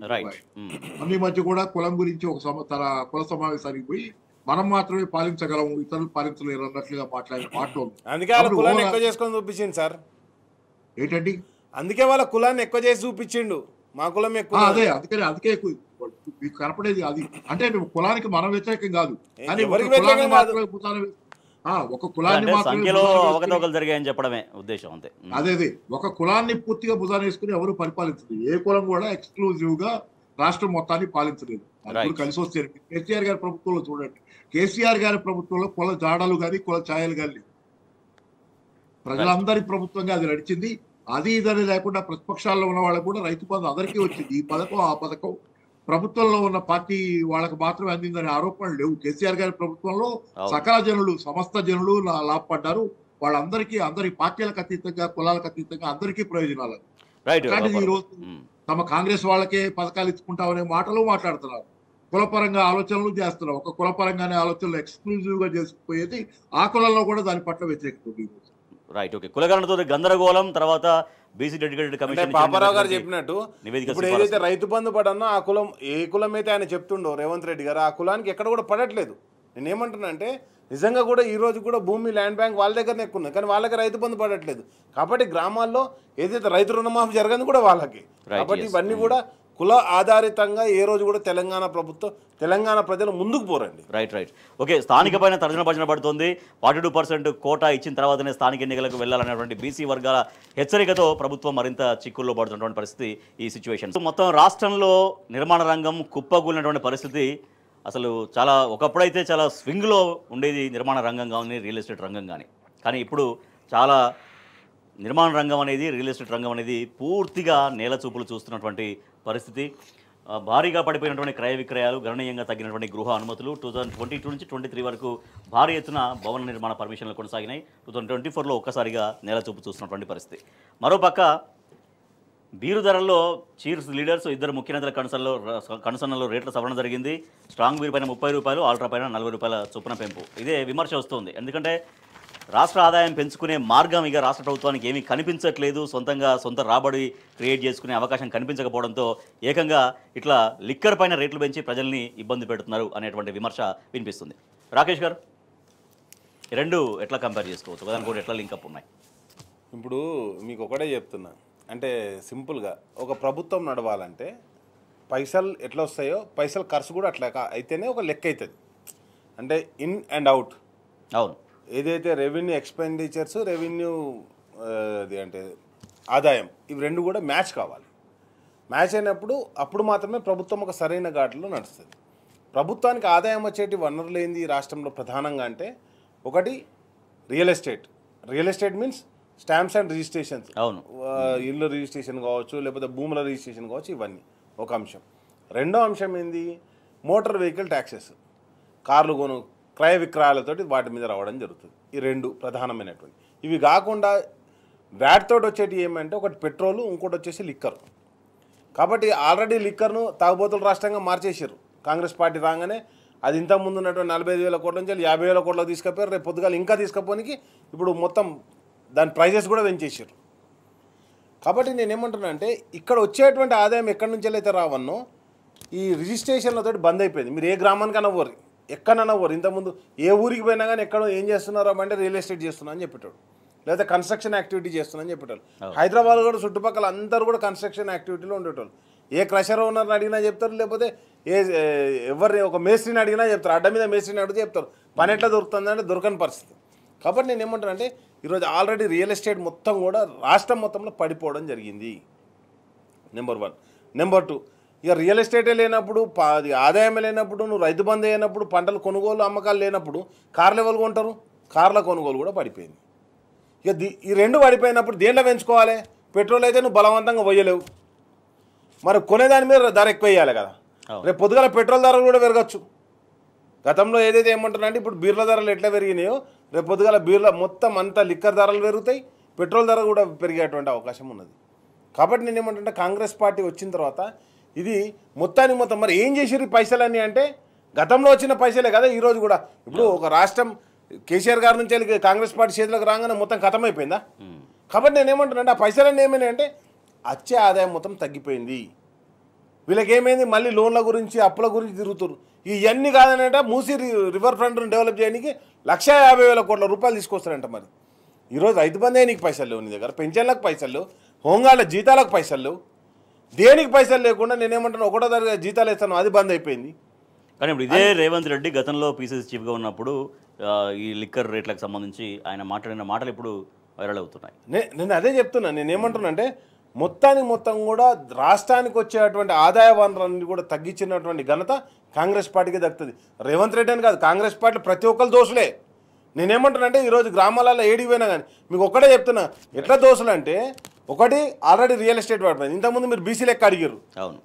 S5: అన్ని మధ్య కూడా కులం గురించి తన కుల సమావేశానికి పోయి మనం మాత్రమే పాలించగలం, ఇతరులు పాలించలేరు అన్నట్లుగా మాట్లాడిన మాటలు ఏంటండి,
S4: అందుకే వాళ్ళ కులాన్ని ఎక్కువ చేసి చూపించిండు, మా కులం ఎక్కువ.
S5: అందుకే మీకు కనపడేది అది. అంటే కులానికి మనం వ్యతిరేకం కాదు, కానీ ఒక కులాన్ని అదే ఒక కులాన్ని పూర్తిగా భుజాన వేసుకుని ఎవరు పరిపాలించలేదు. ఏ కులం కూడా ఎక్స్క్లూజివ్ గా రాష్ట్రం మొత్తాన్ని పాలించలేదు. అది కలిసి వచ్చారు. కేసీఆర్ గారి ప్రభుత్వంలో చూడండి, కేసీఆర్ గారి ప్రభుత్వంలో కుల జాడలు కానీ కుల ఛాయలు కానీ ప్రజలందరి ప్రభుత్వంగా అది నడిచింది. అది ఇదని లేకుండా ప్రతిపక్షాల్లో ఉన్న వాళ్ళకు కూడా రైతు బంధు అందరికీ వచ్చింది. ఈ పథకం ఆ పథకం ప్రభుత్వంలో ఉన్న పార్టీ వాళ్ళకి మాత్రమే అందిందనే ఆరోపణలు లేవు. కేసీఆర్ గారి ప్రభుత్వంలో సకల జనులు సమస్త జనులు లాభపడ్డారు. వాళ్ళందరికీ అందరి పార్టీలకు అతీతంగా కులాలకు అతీతంగా అందరికీ ప్రయోజనాలు. ఈ రోజు తమ కాంగ్రెస్ వాళ్ళకే పథకాలు ఇచ్చుకుంటామనే మాటలు మాట్లాడుతున్నారు, కులపరంగా ఆలోచనలు చేస్తున్నారు. ఒక కులపరంగానే ఆలోచనలు ఎక్స్క్లూజివ్ గా చేసుకుపోయేది ఆ కులంలో కూడా దాని పట్ల వ్యతిరేకత.
S1: Right, okay. కులగణనతో గందరగోళం తర్వాత బీసీ డెడికేటెడ్ కమిషన్
S4: పాపారావు గారు చెప్పినట్టు ఇప్పుడు ఏదైతే రైతు బంధు పడన్నా ఆ కులం ఏ కులం అయితే ఆయన చెప్తుండో రేవంత్ రెడ్డి గారు ఆ కులానికి ఎక్కడ కూడా పడట్లేదు. నేనేమంటున్నా అంటే నిజంగా కూడా ఈ రోజు కూడా భూమి ల్యాండ్ బ్యాంక్ వాళ్ళ దగ్గరనే ఎక్కువ ఉంది, కానీ వాళ్ళకి రైతు బంధు పడట్లేదు. కాబట్టి గ్రామాల్లో ఏదైతే రైతు రుణమాఫీ జరగదు కూడా వాళ్ళకి. కాబట్టి ఇవన్నీ కూడా కుల ఆధారితంగా ఏ రోజు కూడా తెలంగాణ ప్రజలు ముందుకు పోరండి.
S1: రైట్. ఓకే, స్థానిక పైన తర్జన భజన పడుతుంది. 42% కోటా ఇచ్చిన తర్వాతనే స్థానిక ఎన్నికలకు వెళ్ళాలనేటువంటి బీసీ వర్గాల హెచ్చరికతో ప్రభుత్వం మరింత చిక్కుల్లో పడుతున్నటువంటి పరిస్థితి ఈ సిచ్యువేషన్. మొత్తం రాష్ట్రంలో నిర్మాణ రంగం కుప్పకూలినటువంటి పరిస్థితి. అసలు ఒకప్పుడైతే చాలా స్వింగ్లో ఉండేది నిర్మాణ రంగం కానీ రియల్ ఎస్టేట్ రంగం కానీ ఇప్పుడు చాలా నిర్మాణ రంగం అనేది రియల్ ఎస్టేట్ రంగం అనేది పూర్తిగా నేల చూపులు చూస్తున్నటువంటి పరిస్థితి. భారీగా పడిపోయినటువంటి క్రయ విక్రయాలు, గణనీయంగా తగ్గినటువంటి గృహ అనుమతులు 2022 నుంచి 23 వరకు భారీ ఎత్తున భవన నిర్మాణ పర్మిషన్లు కొనసాగినాయి. 2024లో ఒక్కసారిగా నేల చూపు చూస్తున్నటువంటి పరిస్థితి. మరోపక్క బీరు ధరల్లో చీర్స్ లీడర్స్ ఇద్దరు ముఖ్య నేతల కనుసన్నలో రేట్ల సవరణ జరిగింది. స్ట్రాంగ్ బీర్ పైన 30 రూపాయలు, ఆల్ట్రా పైన 40 రూపాయల చొప్పున పెంపు. ఇదే విమర్శ వస్తుంది. ఎందుకంటే రాష్ట్ర ఆదాయం పెంచుకునే మార్గం ఇక రాష్ట్ర ప్రభుత్వానికి ఏమీ కనిపించట్లేదు. సొంత రాబడి క్రియేట్ చేసుకునే అవకాశం కనిపించకపోవడంతో ఏకంగా ఇట్లా లిక్కర్ పైన రేట్లు పెంచి ప్రజల్ని ఇబ్బంది పెడుతున్నారు అనేటువంటి విమర్శ వినిపిస్తుంది. రాకేష్ గారు, రెండు ఎట్లా కంపేర్ చేసుకోవచ్చు, దానికి కూడా ఎట్లా లింకప్ ఉన్నాయి?
S4: ఇప్పుడు మీకు ఒకటే చెప్తున్నా, అంటే సింపుల్గా ఒక ప్రభుత్వం నడవాలంటే పైసలు ఎట్లా వస్తాయో పైసలు ఖర్చు కూడా అట్లా అయితేనే ఒక లెక్క అవుతుంది. అంటే ఇన్ అండ్ అవుట్.
S1: అవును,
S4: ఏదైతే రెవెన్యూ ఎక్స్పెండిచర్స్, రెవెన్యూ అది అంటే ఆదాయం, ఇవి రెండు కూడా మ్యాచ్ కావాలి. మ్యాచ్ అయినప్పుడు అప్పుడు మాత్రమే ప్రభుత్వం ఒక సరైన ఘాట్లో నడుస్తుంది. ప్రభుత్వానికి ఆదాయం వచ్చేటి వనరులు ఏంది రాష్ట్రంలో ప్రధానంగా అంటే ఒకటి real estate means stamps and registrations,
S1: అవును.
S4: ఇల్లు రిజిస్ట్రేషన్ కావచ్చు, లేకపోతే భూముల రిజిస్ట్రేషన్ కావచ్చు, ఇవన్నీ ఒక అంశం. రెండో అంశం ఏంది, మోటార్ వెహికల్ ట్యాక్సెస్, కార్లు క్రయ విక్రయాలతోటి వాటి మీద రావడం జరుగుతుంది. ఈ రెండు ప్రధానమైనటువంటి. ఇవి కాకుండా వ్యాట్ తోటి వచ్చేటి ఏమంటే ఒకటి పెట్రోలు, ఇంకోటి వచ్చేసి లిక్కర్. కాబట్టి ఆల్రెడీ లిక్కర్ను తాగుబోతుల రాష్ట్రంగా మార్చేసారు కాంగ్రెస్ పార్టీ రాగానే. అది ఇంతకుముందు ఉన్నటువంటి 45,000 కోట్ల నుంచి 50,000 కోట్లకు తీసుకపోయారు. రేపు పొద్దుగాల ఇంకా తీసుకపోనికి ఇప్పుడు మొత్తం దాని ప్రైజెస్ కూడా పెంచేసారు. కాబట్టి నేనేమంటున్నా అంటే ఇక్కడ వచ్చేటువంటి ఆదాయం ఎక్కడి నుంచి అయితే రావన్నో ఈ రిజిస్ట్రేషన్లతో బంద్ అయిపోయింది. మీరు ఏ గ్రామానికైనా పోరు, ఎక్కడైనా పోరు. ఇంతకుముందు ఏ ఊరికి పోయినా కానీ ఎక్కడో ఏం చేస్తున్నారో అంటే రియల్ ఎస్టేట్ చేస్తున్నా అని చెప్పేటాడు, లేదా కన్స్ట్రక్షన్ యాక్టివిటీ చేస్తున్నా అని చెప్పేటాడు. హైదరాబాద్ కూడా చుట్టుపక్కల అందరూ కూడా కన్స్ట్రక్షన్ యాక్టివిటీలో ఉండేటోళ్ళు. ఏ క్రషర్ ఓనర్ని అడిగినా చెప్తారు, లేకపోతే ఎవరిని ఒక మేస్త్రిని అడిగినా చెప్తారు. అడ్డ మీద మేస్త్రిని అడిగితే చెప్తారు పని ఎట్లా దొరుకుతుంది అంటే దొరకని పరిస్థితి. కాబట్టి నేను ఏమంటానంటే ఈరోజు ఆల్రెడీ రియల్ ఎస్టేట్ మొత్తం కూడా రాష్ట్రం మొత్తంలో పడిపోవడం జరిగింది. నెంబర్ 1. నెంబర్ 2, ఇక రియల్ ఎస్టేటే లేనప్పుడు, ఆదాయమే లేనప్పుడు, నువ్వు రైతు బంధు అయినప్పుడు, పంటలు కొనుగోలు అమ్మకాలు లేనప్పుడు కార్లు ఎవరు కొంటారు? కార్ల కొనుగోలు కూడా పడిపోయింది. ఇక ఈ రెండు పడిపోయినప్పుడు దేంట్లో పెంచుకోవాలి? పెట్రోల్ అయితే నువ్వు బలవంతంగా పోయలేవు, మరి కొనేదాని మీద ధర ఎక్కువ వేయాలి కదా. రేపు పొద్దుగల పెట్రోల్ ధరలు కూడా పెరగచ్చు. గతంలో ఏదైతే ఏమంటున్నారంటే ఇప్పుడు బీర్ల ధరలు ఎట్లా పెరిగినాయో రేపు పొద్దుగల బీర్ల మొత్తం అంతా లిక్కర్ ధరలు పెరుగుతాయి, పెట్రోల్ ధర కూడా పెరిగేటువంటి అవకాశం ఉన్నది. కాబట్టి నేను ఏమంటుంటే కాంగ్రెస్ పార్టీ వచ్చిన తర్వాత ఇది మొత్తానికి మొత్తం మరి ఏం చేసారు ఈ పైసలన్నీ అంటే గతంలో వచ్చిన పైసలే కదా ఈరోజు కూడా. ఇప్పుడు ఒక రాష్ట్రం కేసీఆర్ గారి నుంచి వెళ్ళి కాంగ్రెస్ పార్టీ చేతులకు రాగానే మొత్తం ఖతమైపోయిందా? కాబట్టి నేను ఏమంటున్నాను ఆ పైసలన్నీ ఏమైనా అంటే వచ్చే ఆదాయం మొత్తం తగ్గిపోయింది. వీళ్ళకి ఏమైంది, మళ్ళీ లోన్ల గురించి అప్పుల గురించి తిరుగుతారు. ఇవన్నీ కాదనంటే మూసీ రివర్ ఫ్రంట్ను డెవలప్ చేయడానికి 150,000 కోట్ల రూపాయలు తీసుకొస్తారంట. మరి ఈరోజు రైతు బంధే నీకు పైసలు లేవు, నీ దగ్గర పెన్షన్లకు పైసలు లేవు, హోంగాళ్ళ జీతాలకు పైసలు లేవు, దేనికి పైసలు లేకుండా నేనేమంటాను ఒకటో తరగతి జీతాలు ఇస్తాను, అది బంద్ అయిపోయింది.
S1: కానీ ఇప్పుడు ఇదే రేవంత్ రెడ్డి గతంలో పీసీసీ చీఫ్గా ఉన్నప్పుడు ఈ లిక్కర్ రేట్లకు సంబంధించి ఆయన మాట్లాడిన మాటలు ఇప్పుడు వైరల్ అవుతున్నాయి.
S4: నేను అదే చెప్తున్నా. నేనేమంటున్నా అంటే మొత్తానికి మొత్తం కూడా రాష్ట్రానికి వచ్చేటువంటి ఆదాయ వనరులన్నీ కూడా తగ్గించినటువంటి ఘనత కాంగ్రెస్ పార్టీకి దక్కుతుంది. రేవంత్ రెడ్డి అని కాదు, కాంగ్రెస్ పార్టీ ప్రతి ఒక్కరు దోషులే. నేనేమంటున్నా అంటే ఈరోజు గ్రామాలలో ఏడికి పోయినా కానీ మీకు ఒక్కటే చెప్తున్నా, ఎట్లా దోషులు అంటే ఒకటి ఆల్రెడీ రియల్ ఎస్టేట్ పడిపోయింది. ఇంతకుముందు మీరు బీసీ లెక్క అడిగారు.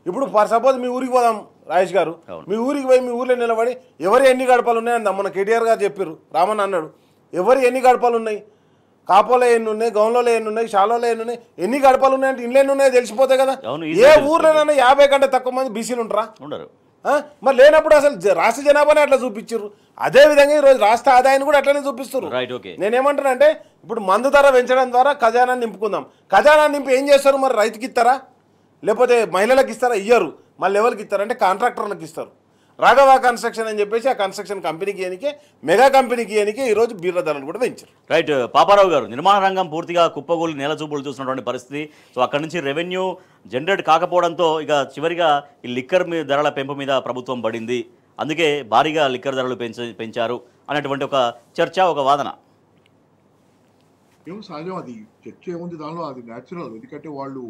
S4: ఇప్పుడు ఫర్ సపోజ్ మీ ఊరికి పోదాం రాజేష్ గారు, మీ ఊరికి పోయి మీ ఊర్లో నిలబడి ఎవరు ఎన్ని గడపలు ఉన్నాయని మన కేటీఆర్ గారు చెప్పారు, రామన్ అన్నాడు. ఎవరు ఎన్ని గడపలు ఉన్నాయి, కాపోలో ఎన్ని ఉన్నాయి, గౌన్లో ఎన్ని ఉన్నాయి, షాలోలో ఎన్ని ఉన్నాయి, ఎన్ని గడపలు ఉన్నాయంటే ఇంట్లో ఎన్ని ఉన్నాయో తెలిసిపోతాయి కదా. ఏ ఊర్లోనైనా 50 కంటే తక్కువ మంది బీసీలు ఉంటారా? ఉండరు. మరి లేనప్పుడు అసలు రాష్ట్ర జనాభానే అట్లా చూపించారు. అదేవిధంగా ఈరోజు రాష్ట్ర ఆదాయాన్ని కూడా అట్లనే చూపిస్తారు. నేనేమంటాను అంటే ఇప్పుడు మందు ధర పెంచడం ద్వారా ఖజానాన్ని నింపుకుందాం. ఖజానాన్ని నింపి ఏం చేస్తారు? మరి రైతుకి ఇస్తారా, లేకపోతే మహిళలకు ఇస్తారా? ఇయ్యరు. మళ్ళీ ఎవరికి ఇస్తారంటే కాంట్రాక్టర్లకు ఇస్తారు. రాఘవ కన్స్ట్రక్షన్ అని చెప్పేసి ఆ కన్స్ట్రక్షన్ కంపెనీకి ఎనికే, మెగా కంపెనీకి ఎనికే ఈరోజు బీర్ల ధరలు కూడా పెంచారు.
S1: రైట్. పాపారావు గారు, నిర్మాణ రంగం పూర్తిగా కుప్పగోలు నేల చూపులు చూసినటువంటి పరిస్థితి. సో అక్కడి నుంచి రెవెన్యూ జనరేట్ కాకపోవడంతో ఇక చివరిగా ఈ లిక్కర్ ధరల పెంపు మీద ప్రభుత్వం పడింది, అందుకే భారీగా లిక్కర్ ధరలు పెంచారు అనేటువంటి ఒక చర్చ, ఒక వాదన.
S5: ఏమో సహజం, అది చర్చ ఏముంది దానిలో, అది న్యాచురల్. ఎందుకంటే వాళ్ళు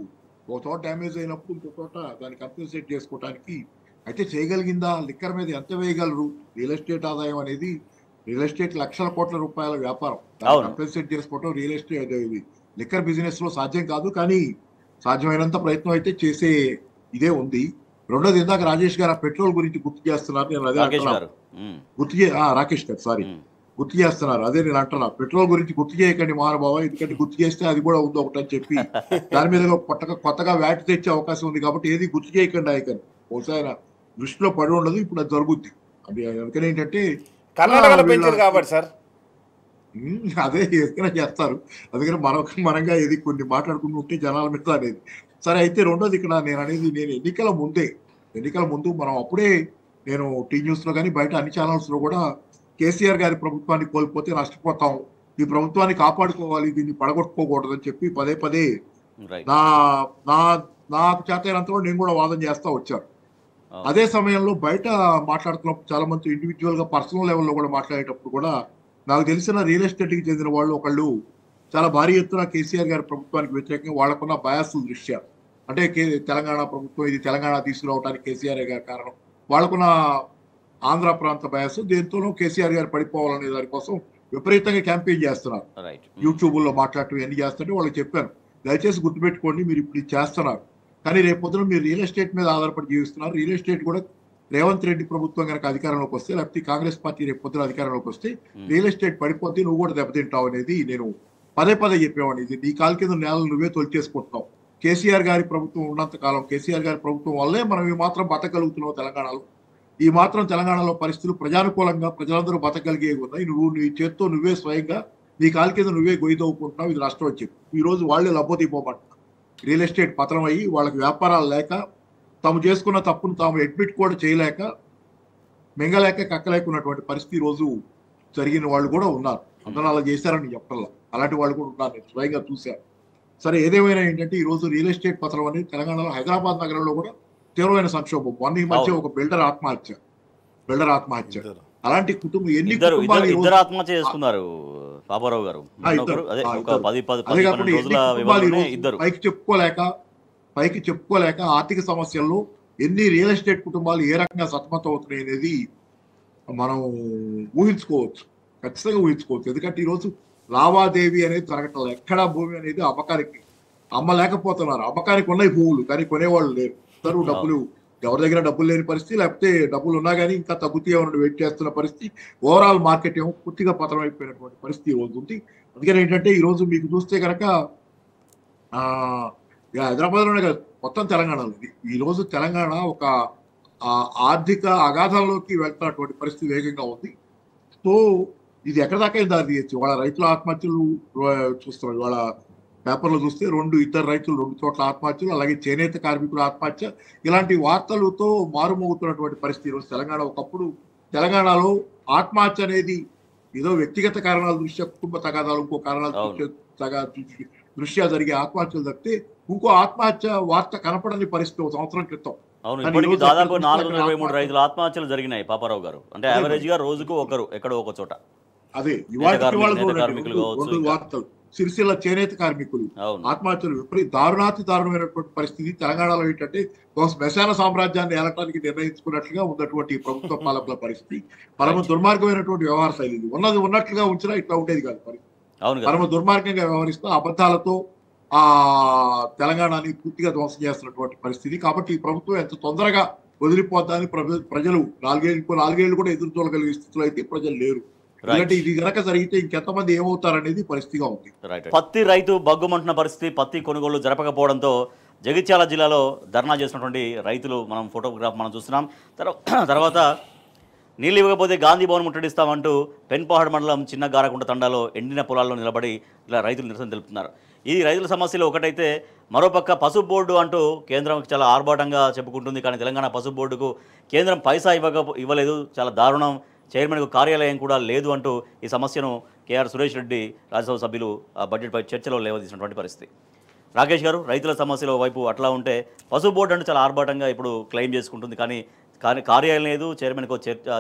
S5: ఒక చోట డ్యామేజ్ అయినప్పుడు ఇంకో చోట దాన్ని కంపెన్సేట్ చేసుకోవడానికి అయితే చేయగలిగిందా? లిక్కర్ మీద ఎంత వేయగలరు? రియల్ ఎస్టేట్ ఆదాయం అనేది రియల్ ఎస్టేట్ లక్షల కోట్ల రూపాయల వ్యాపారం, కంపెన్సేట్ చేసుకోవటం రియల్ ఎస్టేట్ లిక్కర్ బిజినెస్ లో సాధ్యం కాదు. కానీ సాధ్యమైనంత ప్రయత్నం అయితే చేసే ఇదే ఉంది. రెండోది, ఇందాక రాజేష్ గారు ఆ పెట్రోల్ గురించి గుర్తు చేస్తున్నారు. నేను అదే రాకేష్ గారు సారీ గుర్తు చేస్తున్నారు. అదే నేను అంటున్నా, పెట్రోల్ గురించి గుర్తు చేయకండి మహానుభావ, ఎందుకంటే గుర్తు చేస్తే అది కూడా ఉంది ఒకటని చెప్పి దాని మీద కొత్తగా వ్యాట్ తెచ్చే అవకాశం ఉంది. కాబట్టి ఏది గుర్తు చేయకండి ఆయకని బహుశా ఆయన దృష్టిలో పడి ఉండదు. ఇప్పుడు అది జరుగుద్ది. అది అందుకని ఏంటంటే
S4: కర్ణాటకలో పెంచారు కాబట్టి సార్
S5: అదే ఏదైనా చేస్తారు. అందుకని మనంగా ఏది కొన్ని మాట్లాడుకుంటూ ఉంటే జనాల మీద అనేది సరే. అయితే రెండోది, ఇక్కడ నేను అనేది నేను ఎన్నికల ముందు మనం అప్పుడే నేను టీ న్యూస్ లో కానీ బయట అన్ని ఛానల్స్ లో కూడా కేసీఆర్ గారి ప్రభుత్వాన్ని కోల్పోతే నష్టపోతాం, ఈ ప్రభుత్వాన్ని కాపాడుకోవాలి, దీన్ని పడగొట్టుకోకూడదని చెప్పి పదే నాకు చేతైనంత కూడా నేను కూడా వాదన చేస్తా వచ్చాను. అదే సమయంలో బయట మాట్లాడుతున్నప్పుడు చాలా మంది ఇండివిజువల్ గా పర్సనల్ లెవెల్లో కూడా మాట్లాడేటప్పుడు కూడా నాకు తెలిసిన రియల్ ఎస్టేట్ కి చెందిన వాళ్ళు ఒకళ్ళు చాలా భారీ ఎత్తున కేసీఆర్ గారి ప్రభుత్వానికి వ్యతిరేకంగా వాళ్ళకున్న బయాసుల దృష్ట్యా, అంటే తెలంగాణ ప్రభుత్వం ఇది తెలంగాణ తీసుకురావడానికి కేసీఆర్ గారి కారణం, వాళ్ళకున్న ఆంధ్ర ప్రాంత బయాసు దేంతోనూ కేసీఆర్ గారు పడిపోవాలనే దానికోసం విపరీతంగా క్యాంపెయిన్ చేస్తున్నారు.
S1: రైట్.
S5: యూట్యూబ్లో మాట్లాడటం ఇవన్నీ చేస్తుంటే వాళ్ళకి చెప్పాను, దయచేసి గుర్తుపెట్టుకోండి, మీరు ఇప్పుడు ఇది చేస్తున్నారు కానీ రేపు పొద్దున మీరు రియల్ ఎస్టేట్ మీద ఆధారపడి జీవిస్తున్నారు. రియల్ ఎస్టేట్ కూడా రేవంత్ రెడ్డి ప్రభుత్వం కనుక అధికారంలోకి వస్తే, లేకపోతే కాంగ్రెస్ పార్టీ రేపు పొద్దున అధికారంలోకి వస్తే రియల్ ఎస్టేట్ పడిపోతే నువ్వు కూడా దెబ్బతింటావు అనేది నేను పదే చెప్పేవాడిని. ఇది నీ కాలు కింద నేలను నువ్వే తొలిచేసుకుంటున్నావు. కేసీఆర్ గారి ప్రభుత్వం ఉన్నంత కాలం, కేసీఆర్ గారి ప్రభుత్వం వల్లే మనం ఈ మాత్రం బతకగలుగుతున్నావు తెలంగాణలో. ఈ మాత్రం తెలంగాణలో పరిస్థితులు ప్రజానుకూలంగా ప్రజలందరూ బతకగలిగే ఉన్నాయి. నువ్వు నీ చేత్తో నువ్వే స్వయంగా నీ కాలు కింద నువ్వే గొయ్యి తవ్వుకుంటున్నావు. ఇది రాష్ట్రం వచ్చి ఈ రోజు వాళ్ళే లబ్బోతీపోమంటున్నారు. రియల్ ఎస్టేట్ పతనం అయ్యి వాళ్ళకి వ్యాపారాలు లేక, తాము చేసుకున్న తప్పును తాము అడ్మిట్ కూడా చేయలేక, మింగలేక కక్కలేకున్నటువంటి పరిస్థితి ఈ రోజు జరిగిన వాళ్ళు కూడా ఉన్నారు. అందరూ అలా చేశారని చెప్పాల, అలాంటి వాళ్ళు కూడా ఉన్నారు, నేను స్వయంగా చూశాను. సరే, ఏదేమైనా ఏంటంటే ఈ రోజు రియల్ ఎస్టేట్ పతనం అనేది తెలంగాణలో హైదరాబాద్ నగరంలో కూడా తీవ్రమైన సంక్షోభం. మొన్న ఈ మధ్య ఒక బిల్డర్ ఆత్మహత్య. అలాంటి కుటుంబం ఎన్ని కుటుంబాలు
S1: ఇద్దరు ఆత్మహత్య చేసుకున్నారు పాపారావు గారు.
S5: పైకి చెప్పుకోలేక ఆర్థిక సమస్యల్లో ఎన్ని రియల్ ఎస్టేట్ కుటుంబాలు ఏ రకంగా సతమతం అవుతున్నాయి అనేది మనం ఊహించుకోవచ్చు, ఖచ్చితంగా ఊహించుకోవచ్చు. ఎందుకంటే ఈరోజు లావాదేవీ అనేది జరగటం, ఎక్కడా భూమి అనేది అమ్మకానికి అమ్మలేకపోతున్నారు. అమ్మకానికి ఉన్నాయి భూములు కానీ కొనేవాళ్ళు లేరు. అందరూ డబ్బులు, ఎవరి దగ్గర డబ్బులు లేని పరిస్థితి, లేకపోతే డబ్బులు ఉన్నా కానీ ఇంకా తగ్గుతాయేమని వెయిట్ చేస్తున్న పరిస్థితి. ఓవరాల్ మార్కెట్ ఏమో పూర్తిగా పతనం అయిపోయినటువంటి పరిస్థితి ఈ రోజు ఉంది. అందుకని ఏంటంటే ఈ రోజు మీకు చూస్తే కనుక హైదరాబాద్లోనే కాదు, మొత్తం తెలంగాణలో ఈ రోజు తెలంగాణ ఒక ఆర్థిక అగాధంలోకి వెళ్తున్నటువంటి పరిస్థితి వేగంగా ఉంది. సో ఇది ఎక్కడ దాకా దారి తీయచ్చు. వాళ్ళ రైతుల ఆత్మహత్యలు చూస్తున్నారు. వాళ్ళ పేపర్లో చూస్తే ఇద్దరు రైతులు 2 చోట్ల ఆత్మహత్యలు, అలాగే చేనేత కార్మికుల ఆత్మహత్య, ఇలాంటి వార్తలతో మారుమోగుతున్నటువంటి పరిస్థితి ఈరోజు తెలంగాణ. ఒకప్పుడు తెలంగాణలో ఆత్మహత్య అనేది ఏదో వ్యక్తిగత కారణాల దృష్ట్యా, కుటుంబ తగాదాలు, ఇంకో కారణాల దృష్ట్యా జరిగే ఆత్మహత్యలు తప్పితే ఇంకో ఆత్మహత్య వార్త కనపడని పరిస్థితి 1 సంవత్సరం క్రితం.
S1: అవును, ఇప్పటికీ దాదాపు 423 రైతుల ఆత్మహత్యలు జరిగినాయి పాపారావు గారు. అంటే యావరేజ్ గా రోజుకు ఒకరు ఎక్కడో ఒక చోట.
S5: అదే ఇవాళ 2 వార్తలు. సిరిసిల్ల చేనేత కార్మికులు ఆత్మహత్యలు దారుణాతి దారుణమైనటువంటి పరిస్థితి తెలంగాణలో. ఏంటంటే ఒక శ్మశాన సామ్రాజ్యాన్ని ఏలటానికి నిర్ణయించుకున్నట్లుగా ఉన్నటువంటి ప్రభుత్వ పాలకుల పరిస్థితి. పరమ దుర్మార్గమైనటువంటి వ్యవహార శైలి. ఉన్నది ఉన్నట్లుగా ఉంచినా ఇట్లా ఉండేది కాదు పరిస్థితి. పరమ దుర్మార్గంగా వ్యవహరిస్తూ అబద్ధాలతో తెలంగాణని పూర్తిగా ధ్వంసం చేస్తున్నటువంటి పరిస్థితి. కాబట్టి ఈ ప్రభుత్వం ఎంత తొందరగా వదిలిపోతాని ప్రజలు 4 ఏళ్ళు కూడా ఎదురు చూడగలిగే స్థితిలో అయితే ప్రజలు లేరు. ఎందుకంటే ఇది కనుక జరిగితే ఇంకెంతమంది ఏమవుతారనేది పరిస్థితిగా ఉంది.
S1: పత్తి రైతు బగ్గుమంటున్న పరిస్థితి, పత్తి కొనుగోలు జరపకపోవడంతో జగిత్యాల జిల్లాలో ధర్నా చేసినటువంటి రైతులు మనం ఫోటోగ్రాఫ్ మనం చూస్తున్నాం. తర్వాత నీళ్ళు ఇవ్వకపోతే గాంధీ భవన్ ముట్టడిస్తామంటూ పెన్పహాడ్ మండలం చిన్న గారకుంట తండాలో ఎండిన పొలాల్లో నిలబడి ఇలా రైతులు నిరసన తెలుపుతున్నారు. ఈ రైతుల సమస్యలు ఒకటైతే, మరోపక్క పసుపు బోర్డు అంటూ కేంద్రం చాలా ఆర్భాటంగా చెప్పుకుంటుంది. కానీ తెలంగాణ పసుపు బోర్డుకు కేంద్రం పైసా ఇవ్వలేదు, చాలా దారుణం, చైర్మన్కు కార్యాలయం కూడా లేదు అంటూ ఈ సమస్యను కేఆర్ సురేష్ రెడ్డి రాజ్యసభ సభ్యులు బడ్జెట్పై చర్చలో లేవదీసినటువంటి పరిస్థితి. రాకేష్ గారు, రైతుల సమస్యల వైపు అట్లా ఉంటే పసుపు బోర్డు అంటే చాలా ఆర్భాటంగా ఇప్పుడు క్లెయిమ్ చేసుకుంటుంది, కానీ కార్యాలయం లేదు, చైర్మన్కు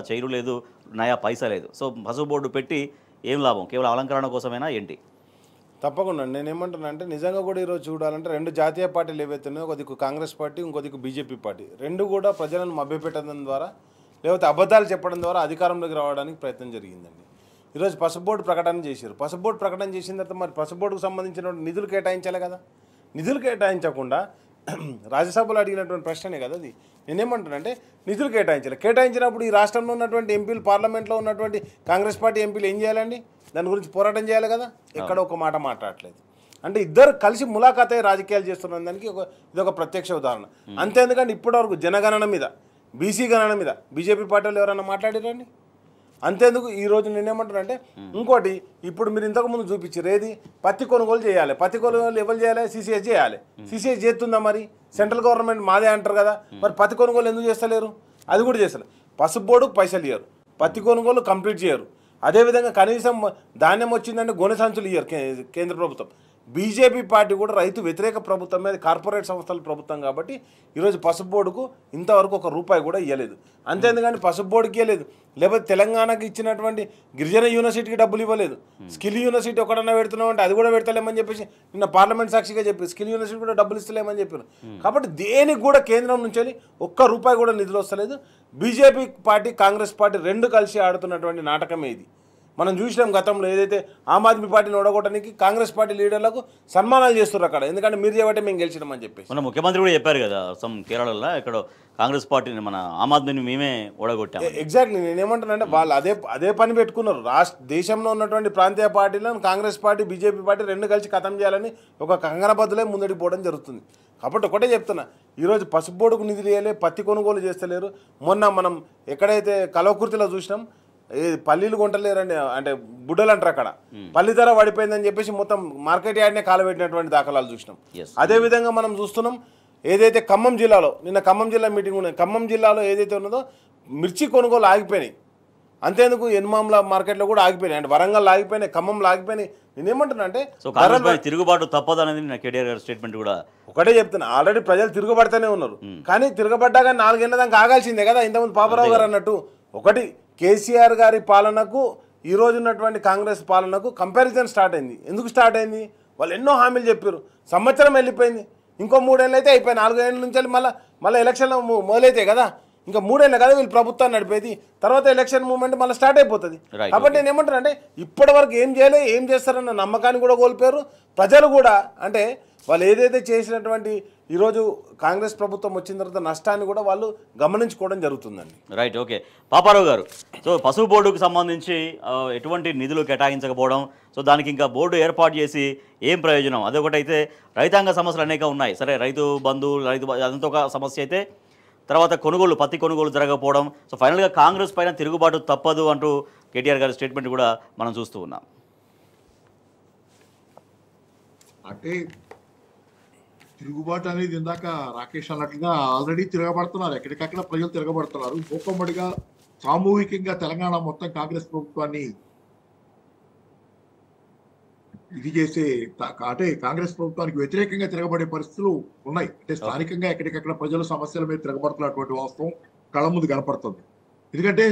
S1: చైరు లేదు, నయా పైసా లేదు. సో పసుపు బోర్డు పెట్టి ఏం లాభం? కేవలం అలంకరణ కోసమేనా ఏంటి?
S4: తప్పకుండా నేనేమంటున్నా అంటే, నిజంగా కూడా ఈరోజు చూడాలంటే 2 జాతీయ పార్టీలు ఏవైతున్నాయో, ఒక దిక్కు కాంగ్రెస్ పార్టీ, ఇంకో దిక్కు బీజేపీ పార్టీ, 2 కూడా ప్రజలను మభ్యపెట్టడం ద్వారా, లేకపోతే అబద్ధాలు చెప్పడం ద్వారా అధికారంలోకి రావడానికి ప్రయత్నం జరిగిందండి. ఈరోజు పసుపు బోర్డు ప్రకటన చేశారు. పసుపు బోర్డు ప్రకటన చేసిన తర్వాత మరి పసుపు బోర్డుకు సంబంధించిన నిధులు కేటాయించాలి కదా. నిధులు కేటాయించకుండా రాజ్యసభలో అడిగినటువంటి ప్రశ్నే కదా అది. నేనేమంటున్నానంటే, నిధులు కేటాయించినప్పుడు ఈ రాష్ట్రంలో ఉన్నటువంటి ఎంపీలు, పార్లమెంట్లో ఉన్నటువంటి కాంగ్రెస్ పార్టీ ఎంపీలు ఏం చేయాలండి? దాని గురించి పోరాటం చేయాలి కదా. ఎక్కడ ఒక మాట మాట్లాడలేదు. అంటే ఇద్దరు కలిసి ములాఖాతే రాజకీయాలు చేస్తున్న దానికి ఇదొక ప్రత్యక్ష ఉదాహరణ. అంతే. ఎందుకంటే ఇప్పటివరకు జనగణన మీద, బీసీ గణన మీద బీజేపీ పార్టీలు ఎవరైనా మాట్లాడారండి? అంతేందుకు ఈరోజు నేనేమంటానంటే, ఇంకోటి ఇప్పుడు మీరు ఇంతకుముందు చూపించారు, ఏది పత్తి కొనుగోలు చేయాలి. పత్తి కొనుగోలు ఎవరు చేయాలి? సిసిఎస్ చేయాలి. సిసిఎస్ చేస్తుందా? మరి సెంట్రల్ గవర్నమెంట్ మాదే అంటారు కదా. మరి పత్తి కొనుగోలు ఎందుకు చేస్తలేరు? అది కూడా చేస్తలేరు. పసుపు బోర్డుకు పైసలు ఇయ్యరు, పత్తి కొనుగోలు కంప్లీట్ చేయరు. అదేవిధంగా కనీసం ధాన్యం వచ్చిందంటే గొనె సంచులు ఇయ్యరు కేంద్ర ప్రభుత్వం. బీజేపీ పార్టీ కూడా రైతు వ్యతిరేక ప్రభుత్వం మీద, కార్పొరేట్ సంస్థల ప్రభుత్వం కాబట్టి ఈరోజు పసుపు బోర్డుకు ఇంతవరకు ₹1 కూడా ఇవ్వలేదు. అంతేందుకని పసుపు బోర్డుకి ఇవ్వలేదు, లేకపోతే తెలంగాణకి ఇచ్చినటువంటి గిరిజన యూనివర్సిటీకి డబ్బులు ఇవ్వలేదు. స్కిల్ యూనివర్సిటీ ఒకటన్నా పెడుతున్నామంటే అది కూడా పెడతలేమని చెప్పేసి నిన్న పార్లమెంట్ సాక్షిగా చెప్పి స్కిల్ యూనివర్సిటీ కూడా డబ్బులు ఇస్తలేమని చెప్పారు. కాబట్టి దేనికి కూడా కేంద్రం నుంచి ₹1 కూడా నిధులు వస్తలేదు. బీజేపీ పార్టీ, కాంగ్రెస్ పార్టీ 2 కలిసి ఆడుతున్నటువంటి నాటకమే ఇది. మనం చూసినాం గతంలో ఏదైతే ఆమ్ ఆద్మీ పార్టీని ఓడగొట్టడానికి కాంగ్రెస్ పార్టీ లీడర్లకు సన్మానాలు చేస్తున్నారు అక్కడ, ఎందుకంటే మీరు చేయబట్టే మేము గెలిచినామని చెప్పేసి.
S1: మన ముఖ్యమంత్రి కూడా చెప్పారు కదా కేరళలో ఇక్కడ కాంగ్రెస్ పార్టీని మన ఆమ్ ఆద్మీని మేమే ఓడగొట్టాము.
S4: ఎగ్జాక్ట్లీ నేనేమంటానంటే వాళ్ళు అదే పని పెట్టుకున్నారు. దేశంలో ఉన్నటువంటి ప్రాంతీయ పార్టీలను కాంగ్రెస్ పార్టీ బీజేపీ పార్టీ రెండు కలిసి ఖతం చేయాలని ఒక కంగనబద్దులే ముందడికి పోవడం జరుగుతుంది. కాబట్టి ఒకటే చెప్తున్నా, ఈరోజు పసుపు బోర్డుకు నిధులు ఇవ్వలే, పత్తి కొనుగోలు చేస్తలేరు. మొన్న మనం ఎక్కడైతే కలవకుర్తిలో చూసినాం, పల్లీలు కొంటలేరని అంటే బుడ్డలు అంటారు అక్కడ, పల్లి ధర పడిపోయిందని చెప్పేసి మొత్తం మార్కెట్ యార్డ్నే కాలబెట్టినటువంటి దాఖలాలు చూసినాం. అదేవిధంగా మనం చూస్తున్నాం ఏదైతే ఖమ్మం జిల్లాలో నిన్న ఖమ్మం జిల్లా మీటింగ్ ఉన్నది, ఖమ్మం జిల్లాలో ఏదైతే ఉన్నదో మిర్చి కొనుగోలు ఆగిపోయినాయి. అంతేందుకు ఎన్మాంల మార్కెట్లో కూడా ఆగిపోయినాయి, అంటే వరంగల్ ఆగిపోయినాయి, ఖమ్మంలో ఆగిపోయినాయి. నేనేమంటున్నా అంటే
S1: తిరుగుబాటు తప్పదు అనేది కేటీఆర్ గారి స్టేట్మెంట్ కూడా
S4: ఒకటే చెప్తున్నా. ఆల్రెడీ ప్రజలు తిరుగుబడితేనే ఉన్నారు, కానీ తిరగబడ్డాక 4 ఏళ్ళ దాకా ఆగాల్సిందే కదా. ఇంతకుముందు పాపరావు గారు అన్నట్టు ఒకటి కేసీఆర్ గారి పాలనకు ఈ రోజు ఉన్నటువంటి కాంగ్రెస్ పాలనకు కంపారిజన్ స్టార్ట్ అయింది. ఎందుకు స్టార్ట్ అయింది? వాళ్ళు ఎన్నో హామీలు చెప్పారు, సంవత్సరం వెళ్ళిపోయింది, ఇంకో 3 ఏళ్ళు అయితే అయిపోయి 4 ఏళ్ళ నుంచి మళ్ళీ ఎలక్షన్లు మొదలైతాయి కదా. ఇంకా 3 ఏళ్ళు కదా వీళ్ళు ప్రభుత్వాన్ని నడిపేది, తర్వాత ఎలక్షన్ మూవ్మెంట్ మళ్ళీ స్టార్ట్ అయిపోతుంది. కాబట్టి నేను ఏమంటాను అంటే ఇప్పటి వరకు ఏం చేయలే, ఏం చేస్తారన్న నమ్మకాన్ని కూడా కోల్పోయారు ప్రజలు కూడా. అంటే వాళ్ళు ఏదైతే చేసినటువంటి ఈరోజు కాంగ్రెస్ ప్రభుత్వం వచ్చిన తర్వాత నష్టాన్ని కూడా వాళ్ళు గమనించుకోవడం జరుగుతుందండి.
S1: Right, okay. పాపారావు గారు, సో పసుపు బోర్డుకు సంబంధించి ఎటువంటి నిధులు కేటాయించకపోవడం, సో దానికి ఇంకా బోర్డు ఏర్పాటు చేసి ఏం ప్రయోజనం? అదొకటైతే రైతాంగ సమస్యలు అనేక ఉన్నాయి. సరే, రైతు బంధు అదంతా ఒక సమస్య అయితే, తర్వాత పత్తి కొనుగోలు జరగకపోవడం, సో ఫైనల్గా కాంగ్రెస్ పైన తిరుగుబాటు తప్పదు అంటూ కేటీఆర్ గారి స్టేట్మెంట్ కూడా మనం చూస్తూ ఉన్నాం.
S5: అంటే తిరుగుబాటు అనేది ఇందాక రాకేష్ అన్నట్లుగా ఆల్రెడీ తిరగబడుతున్నారు, ఎక్కడికక్కడ ప్రజలు తిరగబడుతున్నారు. మూకమ్మడిగా సామూహికంగా తెలంగాణ మొత్తం కాంగ్రెస్ ప్రభుత్వాన్ని ఇది చేసే అంటే కాంగ్రెస్ ప్రభుత్వానికి వ్యతిరేకంగా తిరగబడే పరిస్థితులు ఉన్నాయి. అంటే స్థానికంగా ఎక్కడికక్కడ ప్రజల సమస్యల మీద తిరగబడుతున్నటువంటి వాస్తవం కళ్ళ ముందు కనపడుతుంది. ఎందుకంటే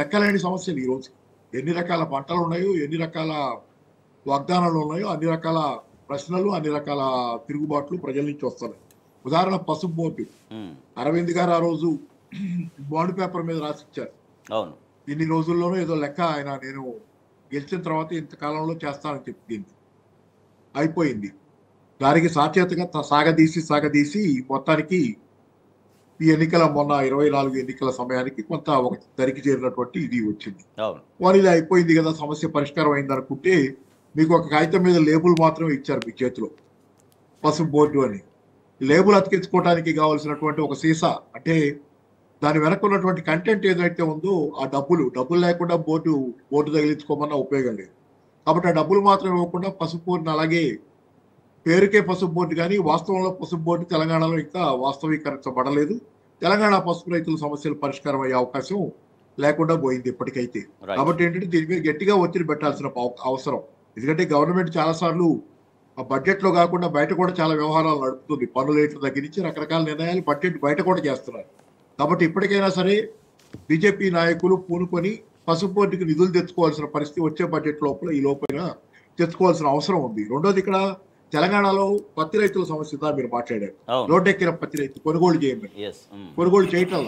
S5: లెక్కలేని సమస్యలు ఈరోజు ఎన్ని రకాల పంటలు ఉన్నాయో, ఎన్ని రకాల వాగ్దానాలు ఉన్నాయో, అన్ని రకాల ప్రశ్నలు, అన్ని రకాల తిరుగుబాట్లు ప్రజల నుంచి వస్తున్నాయి. ఉదాహరణ పసుపు బోర్డు, అరవింద్ గారు ఆ రోజు బాండ్ పేపర్ మీద రాసిచ్చారు, ఇన్ని రోజుల్లోనూ ఏదో లెక్క ఆయన నేను గెలిచిన తర్వాత ఇంతకాలంలో చేస్తానని చెప్పింది, అయిపోయింది. దానికి సాధ్యతగా సాగదీసి మొత్తానికి ఈ ఎన్నికల మొన్న 24 ఎన్నికల సమయానికి కొంత ఒక తరికి చేరినటువంటి ఇది వచ్చింది. వారు ఇది అయిపోయింది కదా, సమస్య పరిష్కారం అయింది అనుకుంటే మీకు ఒక కాగితం మీద లేబుల్ మాత్రమే ఇచ్చారు మీ చేతిలో, పసుపు బోర్డు అని. లేబుల్ అతికించుకోవడానికి కావాల్సినటువంటి ఒక సీసా, అంటే దాని వెనక ఉన్నటువంటి కంటెంట్ ఏదైతే ఉందో ఆ డబ్బులు లేకుండా బోర్డు తగిలించుకోమన్నా ఉపయోగం లేదు. కాబట్టి ఆ డబ్బులు మాత్రం ఇవ్వకుండా పసుపు బోర్డుని అలాగే పేరుకే పసుపు బోర్డు, కానీ వాస్తవంలో పసుపు బోర్డు తెలంగాణలో ఇంకా వాస్తవీకరించబడలేదు. తెలంగాణ పసుపు రైతుల సమస్యలు పరిష్కారం అయ్యే అవకాశం లేకుండా పోయింది ఇప్పటికైతే. కాబట్టి ఏంటంటే దీని మీద గట్టిగా ఒత్తిడి పెట్టాల్సిన అవసరం. ఎందుకంటే గవర్నమెంట్ చాలా సార్లు ఆ బడ్జెట్ లో కాకుండా బయట కూడా చాలా వ్యవహారాలు నడుపుతుంది. పన్నుల రేట్ల దగ్గర నుంచి రకరకాల నిర్ణయాలు బడ్జెట్ బయట కూడా చేస్తున్నారు. కాబట్టి ఇప్పటికైనా సరే బీజేపీ నాయకులు పూనుకొని పసుపు బోర్డుకి నిధులు తెచ్చుకోవాల్సిన పరిస్థితి వచ్చే బడ్జెట్ ఈ లోపల తెచ్చుకోవాల్సిన అవసరం ఉంది. రెండోది, ఇక్కడ తెలంగాణలో పత్తి రైతుల సమస్య మీరు మాట్లాడారు. రోడ్డెక్కిన పత్తి రైతు కొనుగోలు చేయమని, కొనుగోలు చేయటం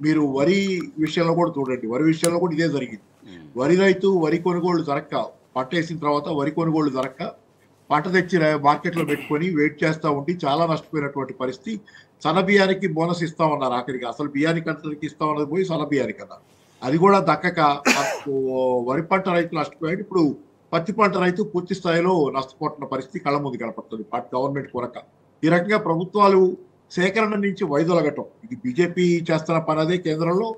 S5: మీరు వరి విషయంలో కూడా చూడండి, వరి విషయంలో కూడా ఇదే జరిగింది. వరి రైతు వరి కొనుగోలు జరక్క, పంట వేసిన తర్వాత వరి కొనుగోలు జరక్క పంట తెచ్చి మార్కెట్లో పెట్టుకొని వెయిట్ చేస్తూ ఉండి చాలా నష్టపోయినటువంటి పరిస్థితి. సన్న బియ్యానికి బోనస్ ఇస్తామన్నారు, ఆఖరికి అసలు బియ్యానికి అంతకి ఇస్తామన్నది పోయి సన్న బియ్యానికి అన్నారు. అది కూడా దక్కక వరి పంట రైతు నష్టపోయాడు. ఇప్పుడు పత్తి పంట రైతు పూర్తి స్థాయిలో నష్టపోతున్న పరిస్థితి కళ్ళ ముందు కనపడుతుంది గవర్నమెంట్ కొరక. ఈ రకంగా ప్రభుత్వాలు సేకరణ నుంచి వైదొలగటం, ఇది బీజేపీ చేస్తున్న పని. అదే కేంద్రంలో,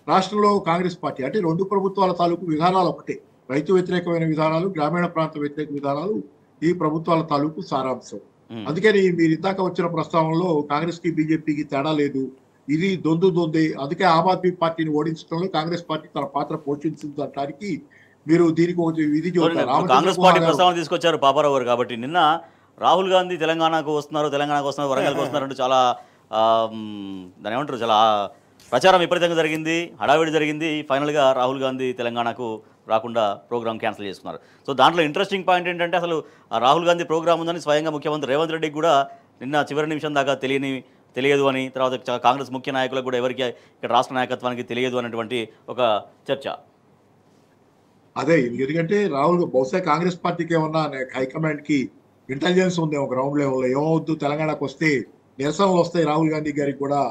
S5: రాష్ట్రంలో కాంగ్రెస్ పార్టీ. అంటే రెండు ప్రభుత్వాల తాలూకు విధానాలు ఒకటే, రైతు వ్యతిరేకమైన విధానాలు, గ్రామీణ ప్రాంత వ్యతిరేక విధానాలు ఈ ప్రభుత్వాల తాలూకు సారాంశం. అందుకని మీరు ఇందాక వచ్చిన ప్రస్తావనలో కాంగ్రెస్ కి బీజేపీకి తేడా లేదు, ఇది దొందే. అందుకే ఆమ్ ఆద్మీ పార్టీని ఓడించడంలో కాంగ్రెస్ పార్టీ తన పాత్ర పోషించడానికి మీరు దీనికి ఇది
S1: కాంగ్రెస్ పార్టీ ప్రస్తావన తీసుకొచ్చారు పాపారావు గారు. కాబట్టి నిన్న రాహుల్ గాంధీ తెలంగాణకు వస్తున్నారు, వరంగల్కి వస్తున్నారు అంటే చాలా దాని ఏమంటారు, చాలా ప్రచారం విపరీతంగా జరిగింది, హడావిడి జరిగింది. ఫైనల్గా రాహుల్ గాంధీ తెలంగాణకు రాకుండా ప్రోగ్రామ్ క్యాన్సిల్ చేసుకున్నారు. సో దాంట్లో ఇంట్రెస్టింగ్ పాయింట్ ఏంటంటే, అసలు రాహుల్ గాంధీ ప్రోగ్రామ్ ఉందని స్వయంగా ముఖ్యమంత్రి రేవంత్ రెడ్డికి కూడా నిన్న చివరి నిమిషం దాకా తెలియదు అని, తర్వాత కాంగ్రెస్ ముఖ్య నాయకులకు కూడా ఎవరికి ఇక్కడ రాష్ట్ర నాయకత్వానికి తెలియదు అనేటువంటి ఒక చర్చ.
S5: అదే ఎందుకంటే రాహుల్ బహుశా కాంగ్రెస్ పార్టీకి ఏమన్నా హైకమాండ్ కి ఇంటెలిజెన్స్ ఉందేమో గ్రౌండ్ లెవెల్లో ఏమవుద్దు తెలంగాణకు వస్తే నిరసనలు వస్తాయి రాహుల్ గాంధీ గారికి కూడా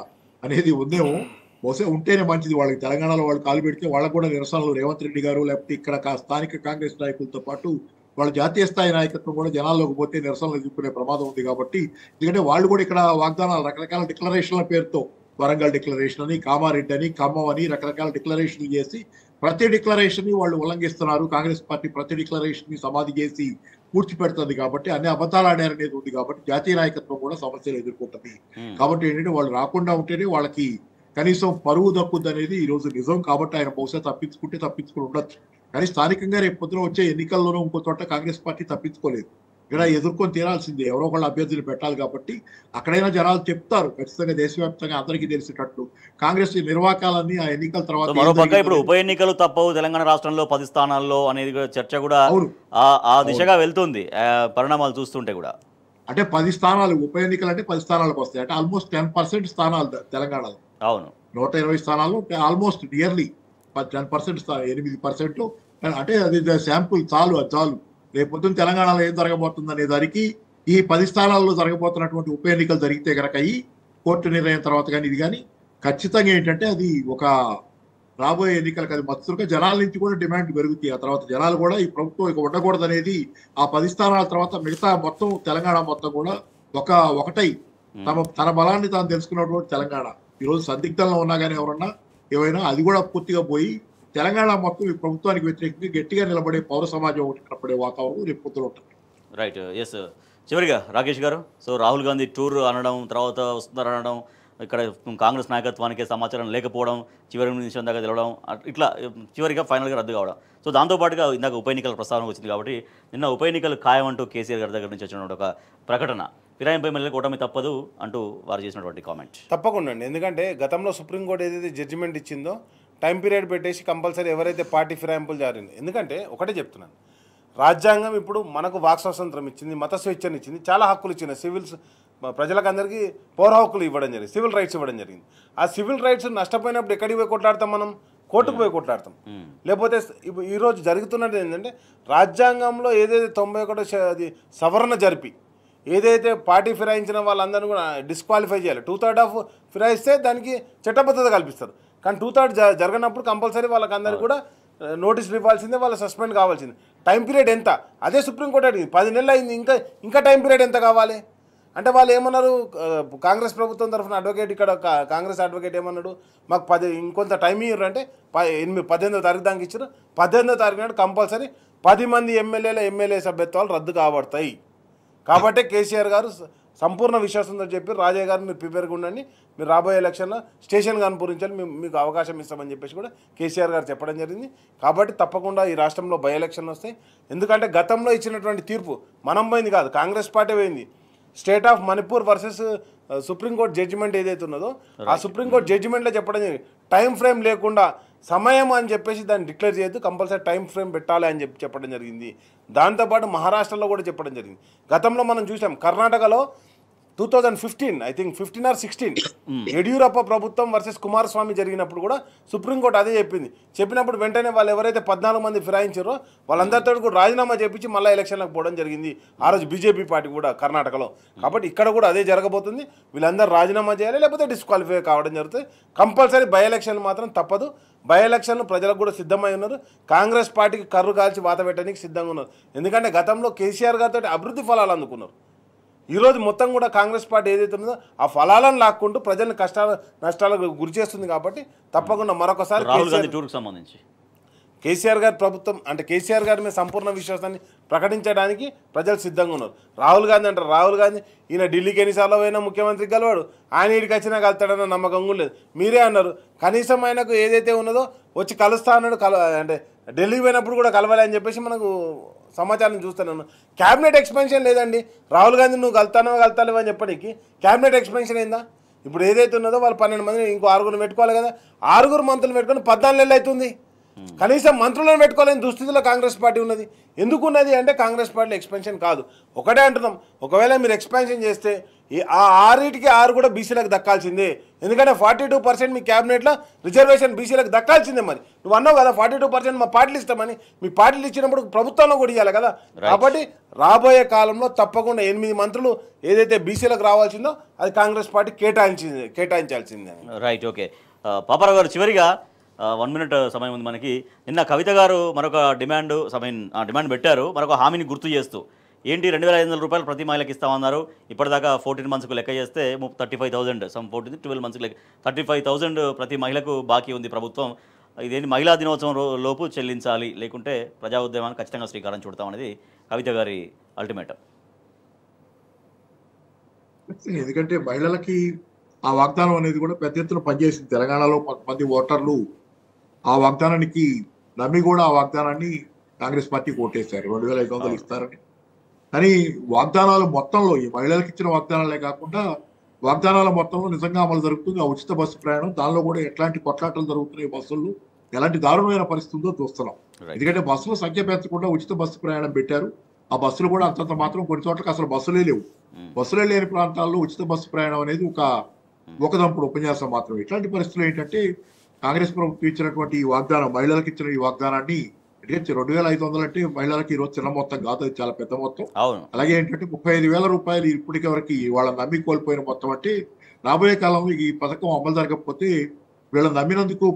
S5: అనేది ఉందేమో. బహుశా ఉంటేనే మంచిది, వాళ్ళకి తెలంగాణలో వాళ్ళు కాలు పెడితే వాళ్ళకు కూడా నిరసనలు రేవంత్ రెడ్డి గారు లేకపోతే ఇక్కడ స్థానిక కాంగ్రెస్ నాయకులతో పాటు వాళ్ళ జాతీయ స్థాయి నాయకత్వం కూడా జనాల్లోకి పోతే నిరసనలు ఎదుర్కొనే ప్రమాదం ఉంది. కాబట్టి ఎందుకంటే వాళ్ళు కూడా ఇక్కడ వాగ్దానాలు రకరకాల డిక్లరేషన్ల పేరుతో వరంగల్ డిక్లరేషన్ అని, కామారెడ్డి అని, ఖమ్మం అని రకరకాల డిక్లరేషన్లు చేసి ప్రతి డిక్లరేషన్ ని వాళ్ళు ఉల్లంఘిస్తున్నారు. కాంగ్రెస్ పార్టీ ప్రతి డిక్లరేషన్ ని సమాధి చేసి పూడ్చి పెడుతుంది. కాబట్టి అన్ని అబద్ధాలు ఆడారనేది ఉంది. కాబట్టి జాతీయ నాయకత్వం కూడా సమస్యలు ఎదుర్కొంటుంది. కాబట్టి ఏంటంటే వాళ్ళు రాకుండా ఉంటేనే వాళ్ళకి కనీసం పరువు దక్కుద్ది అనేది ఈ రోజు నిజం. కాబట్టి ఆయన బహుశా తప్పించుకుని ఉండొచ్చు. కానీ స్థానికంగా రేపు పొద్దున వచ్చే ఎన్నికల్లోనూ ఇంకో చోట కాంగ్రెస్ పార్టీ తప్పించుకోలేదు. ఇక్కడ ఎదుర్కొని తీరాల్సిందే, ఎవరో ఒకళ్ళ అభ్యర్థులు పెట్టాలి. కాబట్టి అక్కడైనా జనాలు చెప్తారు ఖచ్చితంగా, దేశవ్యాప్తంగా అందరికీ తెలిసేటట్టు కాంగ్రెస్ నిర్వాకాలన్నీ ఆ ఎన్నికల తర్వాత.
S1: మరోపక్క ఇప్పుడు ఉప ఎన్నికలు తప్పవు తెలంగాణ రాష్ట్రంలో 10 స్థానాల్లో అనేది చర్చ కూడా ఆ దిశగా వెళ్తుంది పరిణామాలు చూస్తుంటే కూడా.
S5: అంటే 10 స్థానాలు ఉప ఎన్నికలు అంటే 10 స్థానాలకు వస్తాయి. అంటే ఆల్మోస్ట్ 10% స్థానాలు తెలంగాణలో.
S1: అవును,
S5: 120 స్థానాలు ఆల్మోస్ట్ నియర్లీ 10% 8%. అంటే అది శాంపుల్ చాలు రేపు పొద్దున్న తెలంగాణలో ఏం జరగబోతుంది అనే దానికి ఈ 10 స్థానాల్లో జరగబోతున్నటువంటి ఉప ఎన్నికలు జరిగితే కనుక ఈ కోర్టు నిర్ణయం తర్వాత కానీ ఇది కానీ ఖచ్చితంగా ఏంటంటే అది ఒక రాబోయే ఎన్నికలకు అది మత్తుగా జనాల నుంచి కూడా డిమాండ్ పెరుగుతాయి. ఆ తర్వాత జనాలు కూడా ఈ ప్రభుత్వం ఇక ఉండకూడదు అనేది ఆ 10 స్థానాల తర్వాత మిగతా మొత్తం తెలంగాణ మొత్తం కూడా ఒకటై తన బలాన్ని తాను తెలుసుకున్నటువంటి తెలంగాణ ఈరోజు సందిగ్ధంలో ఉన్నా కానీ ఎవరన్నా ఏమైనా అది కూడా పూర్తిగా పోయి తెలంగాణ మొత్తం ఈ ప్రభుత్వానికి వ్యతిరేకంగా గట్టిగా నిలబడే పౌర సమాజం ఒకటి కనపడే వాతావరణం రేపు పొద్దున ఉంటుంది.
S1: రైట్. ఎస్, చివరిగా రాకేష్ గారు, సో రాహుల్ గాంధీ టూర్ అనడం, తర్వాత వస్తున్నారు అనడం, ఇక్కడ కాంగ్రెస్ నాయకత్వానికి సమాచారం లేకపోవడం, చివరి నిమిషం దాకా తెలవడం, ఇట్లా చివరిగా ఫైనల్గా రద్దు కావడం. సో దాంతోపాటుగా ఇందాక ఉప ఎన్నికల ప్రస్తావన వచ్చింది కాబట్టి నిన్న ఉప ఎన్నికలు ఖాయం అంటూ కేసీఆర్ గారి దగ్గర నుంచి వచ్చిన ఒక ప్రకటన, ఫిరాయింపై మళ్ళీ కూటమి తప్పదు అంటూ వారు చేసినటువంటి కామెంట్.
S4: తప్పకుండా అండి, ఎందుకంటే గతంలో సుప్రీంకోర్టు ఏదైతే జడ్జిమెంట్ ఇచ్చిందో టైం పీరియడ్ పెట్టేసి కంపల్సరీ ఎవరైతే పార్టీ ఫిరాయింపులు జారింది. ఎందుకంటే ఒకటే చెప్తున్నాను, రాజ్యాంగం ఇప్పుడు మనకు వాక్ స్వాతంత్రం ఇచ్చింది, మత స్వేచ్ఛను ఇచ్చింది, చాలా హక్కులు ఇచ్చింది. సివిల్స్ ప్రజలకు అందరికీ పౌర హక్కులు ఇవ్వడం జరిగింది, సివిల్ రైట్స్ ఇవ్వడం జరిగింది. ఆ సివిల్ రైట్స్ నష్టపోయినప్పుడు ఎక్కడికి పోయి కొట్లాడతాం? మనం కోర్టుకు పోయి కొట్లాడతాం. లేకపోతే ఈరోజు జరుగుతున్నది ఏంటంటే రాజ్యాంగంలో ఏదైతే 91 సవరణ జరిపి ఏదైతే పార్టీ ఫిరాయించిన వాళ్ళందరినీ కూడా డిస్క్వాలిఫై చేయాలి. 2/3 ఫిరాయిస్తే దానికి చట్టబద్ధత కల్పిస్తారు. కానీ 2/3 జరగనప్పుడు కంపల్సరీ వాళ్ళకందరికీ కూడా నోటీసులు ఇవ్వాల్సిందే, వాళ్ళు సస్పెండ్ కావాల్సిందే. టైం పీరియడ్ ఎంత? అదే సుప్రీంకోర్టు అడిగింది. 10 నెలలు అయింది, ఇంకా టైం పీరియడ్ ఎంత కావాలి అంటే వాళ్ళు ఏమన్నారు, కాంగ్రెస్ ప్రభుత్వం తరఫున అడ్వకేట్, ఇక్కడ కాంగ్రెస్ అడ్వకేట్ ఏమన్నాడు, మాకు ఇంకొంత టైం ఇవ్వరు అంటే 18వ తారీఖు దానికి ఇచ్చారు. 18వ తారీఖు నాడు కంపల్సరీ 10 మంది ఎమ్మెల్యే సభ్యత్వాలు రద్దు కాబడతాయి. కాబట్టి కేసీఆర్ గారు సంపూర్ణ విశ్వాసంతో చెప్పి, రాజయ్య గారు మీరు ప్రిపేర్గా ఉండండి, మీరు రాబోయే ఎలక్షన్లో స్టేషన్ కనుపూరించాలి, మీకు అవకాశం ఇస్తామని చెప్పేసి కూడా కేసీఆర్ గారు చెప్పడం జరిగింది. కాబట్టి తప్పకుండా ఈ రాష్ట్రంలో బై ఎలక్షన్లు వస్తాయి. ఎందుకంటే గతంలో ఇచ్చినటువంటి తీర్పు మనం పోయింది కాదు, కాంగ్రెస్ పార్టీ పోయింది. State of Manipur versus supreme court judgment ఏదైతే ఉన్నదో ఆ సుప్రీంకోర్టు జడ్జిమెంట్లో చెప్పడం జరిగింది, టైం ఫ్రేమ్ లేకుండా సమయం అని చెప్పేసి దాన్ని డిక్లేర్ చేయొద్దు, కంపల్సరీ టైం ఫ్రేమ్ పెట్టాలి అని చెప్పడం జరిగింది. దాంతోపాటు మహారాష్ట్రలో కూడా చెప్పడం జరిగింది. గతంలో మనం చూసాం కర్ణాటకలో 2015 ఐ థింక్ 15 or 16 యడ్యూరప్ప ప్రభుత్వం వర్సెస్ కుమారస్వామి జరిగినప్పుడు కూడా సుప్రీంకోర్టు అదే చెప్పినప్పుడు వెంటనే వాళ్ళు ఎవరైతే 14 మంది ఫిరాయించారో వాళ్ళందరితో కూడా రాజీనామా చేపించి మళ్ళీ ఎలక్షన్లకు పోవడం జరిగింది. ఆ రోజు బీజేపీ పార్టీ కూడా కర్ణాటకలో. కాబట్టి ఇక్కడ కూడా అదే జరగబోతుంది. వీళ్ళందరూ రాజీనామా చేయాలి, లేకపోతే డిస్క్వాలిఫై కావడం జరుగుతుంది. కంపల్సరీ బై ఎలక్షన్లు మాత్రం తప్పదు. బై ఎలక్షన్లు ప్రజలకు కూడా సిద్ధమై ఉన్నారు. కాంగ్రెస్ పార్టీకి కర్రు కాల్చి వాత పెట్టడానికి సిద్ధంగా ఉన్నారు. ఎందుకంటే గతంలో కేసీఆర్ గారితో అభివృద్ధి ఫలాలు అందుకున్నారు. ఈరోజు మొత్తం కూడా కాంగ్రెస్ పార్టీ ఏదైతే ఉందో ఆ ఫలాలను లాక్కుంటూ ప్రజల్ని నష్టాలకు గురి చేస్తుంది. కాబట్టి తప్పకుండా మరొకసారి కేసీఆర్ గారి ప్రభుత్వం అంటే కేసీఆర్ గారి మీద సంపూర్ణ విశ్వాసాన్ని ప్రకటించడానికి ప్రజలు సిద్ధంగా ఉన్నారు. రాహుల్ గాంధీ అంటారు, రాహుల్ గాంధీ ఈయన ఢిల్లీకి ఎన్నిసార్లు పోయినా ముఖ్యమంత్రికి కలవాడు, ఆయన ఇడికి వచ్చినా కలుతాడన్న నమ్మకం కూడా లేదు. మీరే అన్నారు కనీసం ఆయనకు ఏదైతే ఉన్నదో వచ్చి కలుస్తా అన్నాడు, అంటే ఢిల్లీ పోయినప్పుడు కూడా కలవాలి అని చెప్పేసి మనకు సమాచారం చూస్తున్నాను. క్యాబినెట్ ఎక్స్పెన్షన్ లేదండి. రాహుల్ గాంధీ నువ్వు కలుతాలేవు అని చెప్పడానికి క్యాబినెట్ ఎక్స్పెన్షన్ ఏందా? ఇప్పుడు ఏదైతే ఉన్నదో వాళ్ళు 12 మంది ఇంకో 6 పెట్టుకోవాలి కదా. 6 మంత్రులు పెట్టుకొని 14 నెలలు అవుతుంది. కనీసం మంత్రులను పెట్టుకోలేని దుస్థితిలో కాంగ్రెస్ పార్టీ ఉన్నది. ఎందుకున్నది అంటే కాంగ్రెస్ పార్టీలో ఎక్స్పెన్షన్ కాదు. ఒకటే అంటున్నాం, ఒకవేళ మీరు ఎక్స్పాన్షన్ చేస్తే ఆ 6 కూడా బీసీలకు దక్కాల్సిందే. ఎందుకంటే 42% మీ క్యాబినెట్లో రిజర్వేషన్ బీసీలకు దక్కాల్సిందే. మరి నువ్వు అన్నావు కదా 42% మా పార్టీలు ఇస్తామని, మీ పార్టీలు ఇచ్చినప్పుడు ప్రభుత్వంలో కూడా ఇవ్వాలి కదా. కాబట్టి రాబోయే కాలంలో తప్పకుండా 8 మంత్రులు ఏదైతే బీసీలకు రావాల్సిందో అది కాంగ్రెస్ పార్టీ కేటాయించాల్సిందే.
S1: Right, okay. పాపారావు గారు, చివరిగా 1 మినిట్ సమయం ఉంది మనకి. నిన్న కవిత గారు మరొక డిమాండ్ పెట్టారు, మరొక హామీని గుర్తు చేస్తూ. ఏంటి, 2,500 రూపాయలు ప్రతి మహిళకి ఇస్తామన్నారు. ఇప్పటిదాకా 14 మంత్స్కు లెక్క చేస్తే 35,000, 12 మంత్స్కి లెక్క 35,000 ప్రతి మహిళకు బాకీ ఉంది ప్రభుత్వం. ఇదేంటి, మహిళా దినోత్సవం లోపు చెల్లించాలి, లేకుంటే ప్రజా ఉద్యమాన్ని ఖచ్చితంగా శ్రీకారం చుడతామనేది కవిత గారి అల్టిమేటం.
S5: ఎందుకంటే మహిళలకి ఆ వాగ్దానం అనేది కూడా పెద్ద ఎత్తున పనిచేసింది. తెలంగాణలో కొంతమంది ఓటర్లు ఆ వాగ్దానానికి నమ్మి కూడా ఆ వాగ్దానాన్ని కాంగ్రెస్ పార్టీకి ఓటేశారు 2,500 ఇస్తారని. కానీ వాగ్దానాలు మొత్తంలో ఈ మహిళలకు ఇచ్చిన వాగ్దానాలే కాకుండా వాగ్దానాల మొత్తంలో నిజంగా అమలు జరుగుతుంది. ఆ ఉచిత బస్సు ప్రయాణం, దానిలో కూడా ఎట్లాంటి కొట్లాటలు జరుగుతున్నాయి, బస్సుల్లో ఎలాంటి దారుణమైన పరిస్థితి ఉందో చూస్తున్నాం. ఎందుకంటే బస్సుల సంఖ్య పెంచకుండా ఉచిత బస్సు ప్రయాణం పెట్టారు. ఆ బస్సులు కూడా అంతంత మాత్రం, కొన్ని చోట్లకి అసలు బస్సులే లేవు. బస్సులే లేని ప్రాంతాల్లో ఉచిత బస్సు ప్రయాణం అనేది ఒకదంపుడు ఉపన్యాసం మాత్రమే. ఇట్లాంటి పరిస్థితులు ఏంటంటే కాంగ్రెస్ ప్రభుత్వం ఇచ్చినటువంటి ఈ వాగ్దానం, మహిళలకు ఇచ్చిన ఈ వాగ్దానాన్ని 2,500 అంటే మహిళలకి ఈరోజు చిన్న మొత్తం కాదు, అది చాలా పెద్ద మొత్తం. అలాగే ఏంటంటే 35,000 రూపాయలు ఇప్పటికి వరకు వాళ్ళ నమ్మి కోల్పోయిన మొత్తం. అంటే రాబోయే కాలంలో ఈ పథకం అమలు జరగకపోతే వీళ్ళని నమ్మినందుకు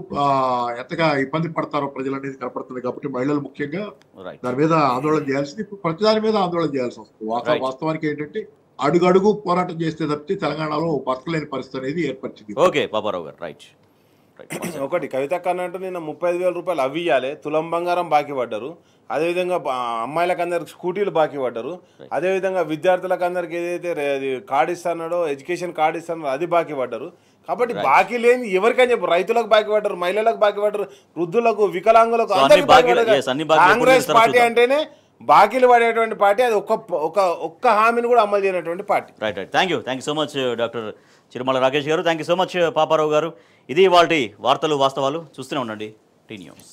S5: ఎంతగా ఇబ్బంది పడతారో ప్రజలు అనేది కనపడుతుంది. కాబట్టి మహిళలు ముఖ్యంగా దాని మీద ఆందోళన చేయాల్సింది. ఇప్పుడు ప్రతి దాని మీద ఆందోళన చేయాల్సి వస్తుంది. వాస్తవానికి ఏంటంటే అడుగడుగు పోరాటం చేస్తే తప్పితే తెలంగాణలో బతకలేని పరిస్థితి అనేది ఏర్పరిచింది.
S1: ఓకే పాపారావు గారు, రైట్.
S4: ఒకటి కవితక్క అన్నట్టు నిన్న 35,000 రూపాయలు అవి ఇవ్వాలి, తులం బంగారం బాకీ పడ్డారు. అదేవిధంగా అమ్మాయిలకు అందరికి స్కూటీలు బాకీ పడ్డారు. అదేవిధంగా విద్యార్థులకు అందరికి ఏదైతే కార్డు ఇస్తున్నాడో, ఎడ్యుకేషన్ కార్డు ఇస్తున్నాడో అది బాకీ పడ్డారు. కాబట్టి బాకీ లేని ఎవరికని చెప్పు, రైతులకు బాకీ పడ్డారు, మహిళలకు బాకీ పడ్డారు, వృద్ధులకు, వికలాంగులకు అందరికీ బాకీ పడ్డారు. కాంగ్రెస్ పార్టీ అంటేనే బాకీలు పడేటువంటి పార్టీ. అది ఒక్క హామీని కూడా అమలు చేయనటువంటి party.
S1: Right. Thank you so much doctor Chirumala Rakesh గారు. Thank you so much Paparao గారు. ఇది ఇవాల్టి వార్తలు వాస్తవాలు. చూస్తూనే ఉండండి టీ న్యూస్.